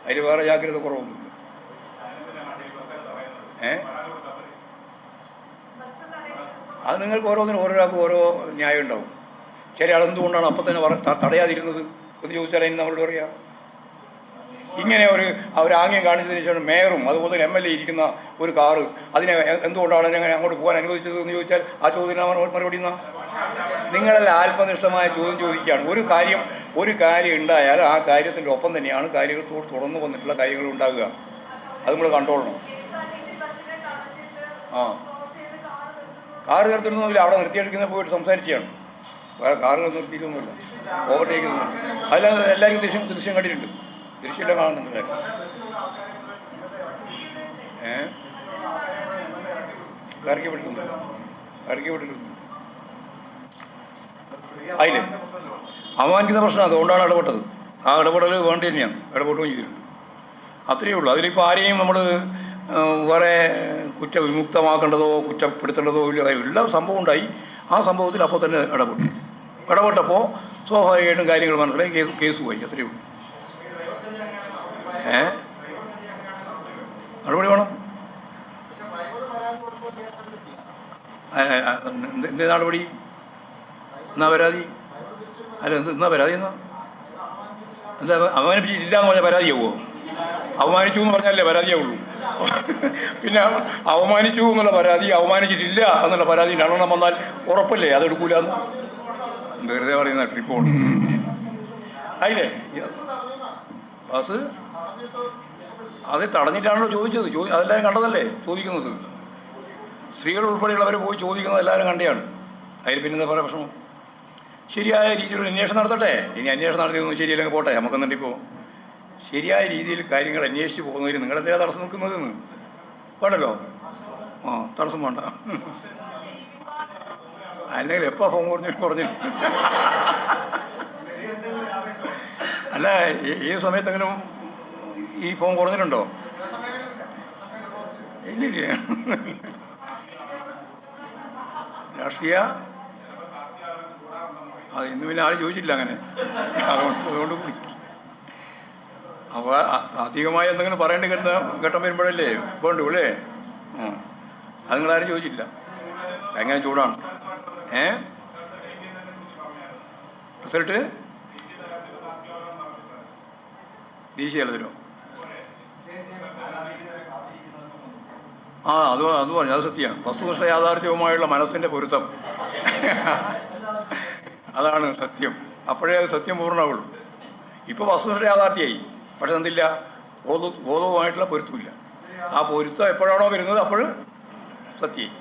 അതിൽ വേറെ ജാഗ്രത കുറവൊന്നുമില്ല. അത് നിങ്ങൾക്ക് ഓരോരാൾക്കും ഓരോ ന്യായം ഉണ്ടാവും. ചില ആളെന്തുകൊണ്ടാണ് അപ്പം തന്നെ തടയാതിരുന്നത് എന്ന് ചോദിച്ചാൽ അതിന് നമ്മളോട് പറയാം. ഇങ്ങനെ ഒരു ആംഗ്യം കാണിച്ചതിന് ശേഷം മേയറും അതുപോലെ MLA ഇരിക്കുന്ന ഒരു കാറ് അതിനെ എന്തുകൊണ്ടാണ് അങ്ങനെ അങ്ങോട്ട് പോകാൻ അനുവദിച്ചത് എന്ന് ചോദിച്ചാൽ ആ ചോദ്യത്തിന് മറുപടി എന്നാ? നിങ്ങളെല്ലാം ആത്മനിഷ്ഠമായ ചോദ്യം ചോദിക്കുകയാണ്. ഒരു കാര്യം ഉണ്ടായാൽ ആ കാര്യത്തിൻ്റെ ഒപ്പം തന്നെയാണ് കാര്യങ്ങൾ തുടർന്ന് വന്നിട്ടുള്ള കാര്യങ്ങൾ ഉണ്ടാകുക. അത് നമ്മൾ കണ്ടോളണം. കാറ് നിർത്തിയിരുന്നില്ല, അവിടെ നിർത്തിയെടുക്കുന്ന പോയിട്ട് സംസാരിക്കുകയാണ്. വേറെ കാറുകൾ നിർത്തിയിട്ടൊന്നുമില്ല, ഓവർടേക്ക് ഒന്നും. അതിലാണ് എല്ലാവരും ദൃശ്യം കണ്ടിട്ടുണ്ട്. ദൃശ്യമെല്ലാം കാണുന്നുണ്ട്. ഇറക്കി വിട്ടിട്ടുണ്ട്. അതില് അപമാനിക്കുന്ന പ്രശ്നം അതുകൊണ്ടാണ് ഇടപെട്ടത്. ആ ഇടപെടൽ വേണ്ടി തന്നെയാണ്, ഇടപെട്ടുകയും ചെയ്തിട്ടുണ്ട്. അത്രയേ ഉള്ളൂ. അതിലിപ്പോൾ ആരെയും നമ്മൾ വേറെ കുറ്റവിമുക്തമാക്കേണ്ടതോ കുറ്റപ്പെടുത്തേണ്ടതോ ഇല്ല. എല്ലാ സംഭവം ഉണ്ടായി. ആ സംഭവത്തിൽ അപ്പോൾ തന്നെ ഇടപെട്ടപ്പോൾ സ്വാഭാവികമായിട്ടും കാര്യങ്ങൾ മനസ്സിലായി, കേസ് പോയി. അത്രയേ ഉള്ളൂ. നടപടി വേണം. എന്തേ നടപടി? എന്നാ പരാതി? അല്ല എന്നാ പരാതി? എന്താ അവമാനിപ്പിച്ചിട്ടില്ല എന്ന് പറഞ്ഞാൽ പരാതിയാവുമോ? അവമാനിച്ചു എന്ന് പറഞ്ഞാലേ പരാതിയാവുള്ളൂ. പിന്നെ അവമാനിച്ചു എന്നുള്ള പരാതി, അവമാനിച്ചിട്ടില്ല എന്നുള്ള പരാതി രണ്ടെണ്ണം വന്നാൽ ഉറപ്പല്ലേ അതെടുക്കൂലെന്ന്? വെറുതെ പറയുന്ന ട്രിപ്പോൾ ആയില്ലേ? ബസ് അത് തടഞ്ഞിട്ടാണല്ലോ ചോദിച്ചത്. അതെല്ലാവരും കണ്ടതല്ലേ ചോദിക്കുന്നത്. സ്ത്രീകൾ ഉൾപ്പെടെയുള്ളവർ പോയി ചോദിക്കുന്നത് എല്ലാവരും കണ്ടെയാണ്. അതിൽ പിന്നെ എന്താ പറയുക പ്രശ്നം? ശരിയായ രീതിയിൽ ഒരു അന്വേഷണം നടത്തട്ടെ. ഇനി അന്വേഷണം നടത്തിയൊന്നും ശരിയല്ലെങ്കിൽ പോട്ടെ. നമുക്കെന്നിട്ടിപ്പോൾ ശരിയായ രീതിയിൽ കാര്യങ്ങൾ അന്വേഷിച്ച് പോകുന്നതിന് നിങ്ങളെന്തിനാ തടസ്സം നിൽക്കുന്നതെന്ന് വേണ്ടല്ലോ. തടസ്സം വേണ്ട. അല്ലെങ്കിൽ എപ്പോൾ ഫോൺ കുറഞ്ഞു അല്ല, ഈ സമയത്തെങ്കിലും ഈ ഫോൺ കുറഞ്ഞിട്ടുണ്ടോ? ഇല്ല. രാഷ്ട്രീയ അത് ഇന്ന് പിന്നെ ആരും ചോദിച്ചില്ല അങ്ങനെ. അതുകൊണ്ട് കൂടി അപ്പോൾ താത്വികമായി എന്തെങ്കിലും പറയേണ്ടി ഘട്ടം വരുമ്പോഴല്ലേ വേണ്ടു അല്ലേ? അത് നിങ്ങളാരും ചോദിച്ചില്ല. എങ്ങനെ ചൂടാണ് റിസൾട്ട് ദേശീയ തലത്തിലോ? അത് പറഞ്ഞു. അത് സത്യമാണ്. വസ്തുനിഷ്ഠ യാഥാർത്ഥ്യവുമായുള്ള മനസ്സിൻ്റെ പൊരുത്തം അതാണ് സത്യം. അപ്പോഴേ അത് സത്യം പൂർണ്ണമാവുള്ളൂ. ഇപ്പോൾ വസ്തുനിഷ്ഠ യാഥാർത്ഥ്യമായി, പക്ഷെ എന്തില്ല, ബോധവുമായിട്ടുള്ള പൊരുത്തമില്ല. ആ പൊരുത്തം എപ്പോഴാണോ വരുന്നത് അപ്പോൾ സത്യമായി.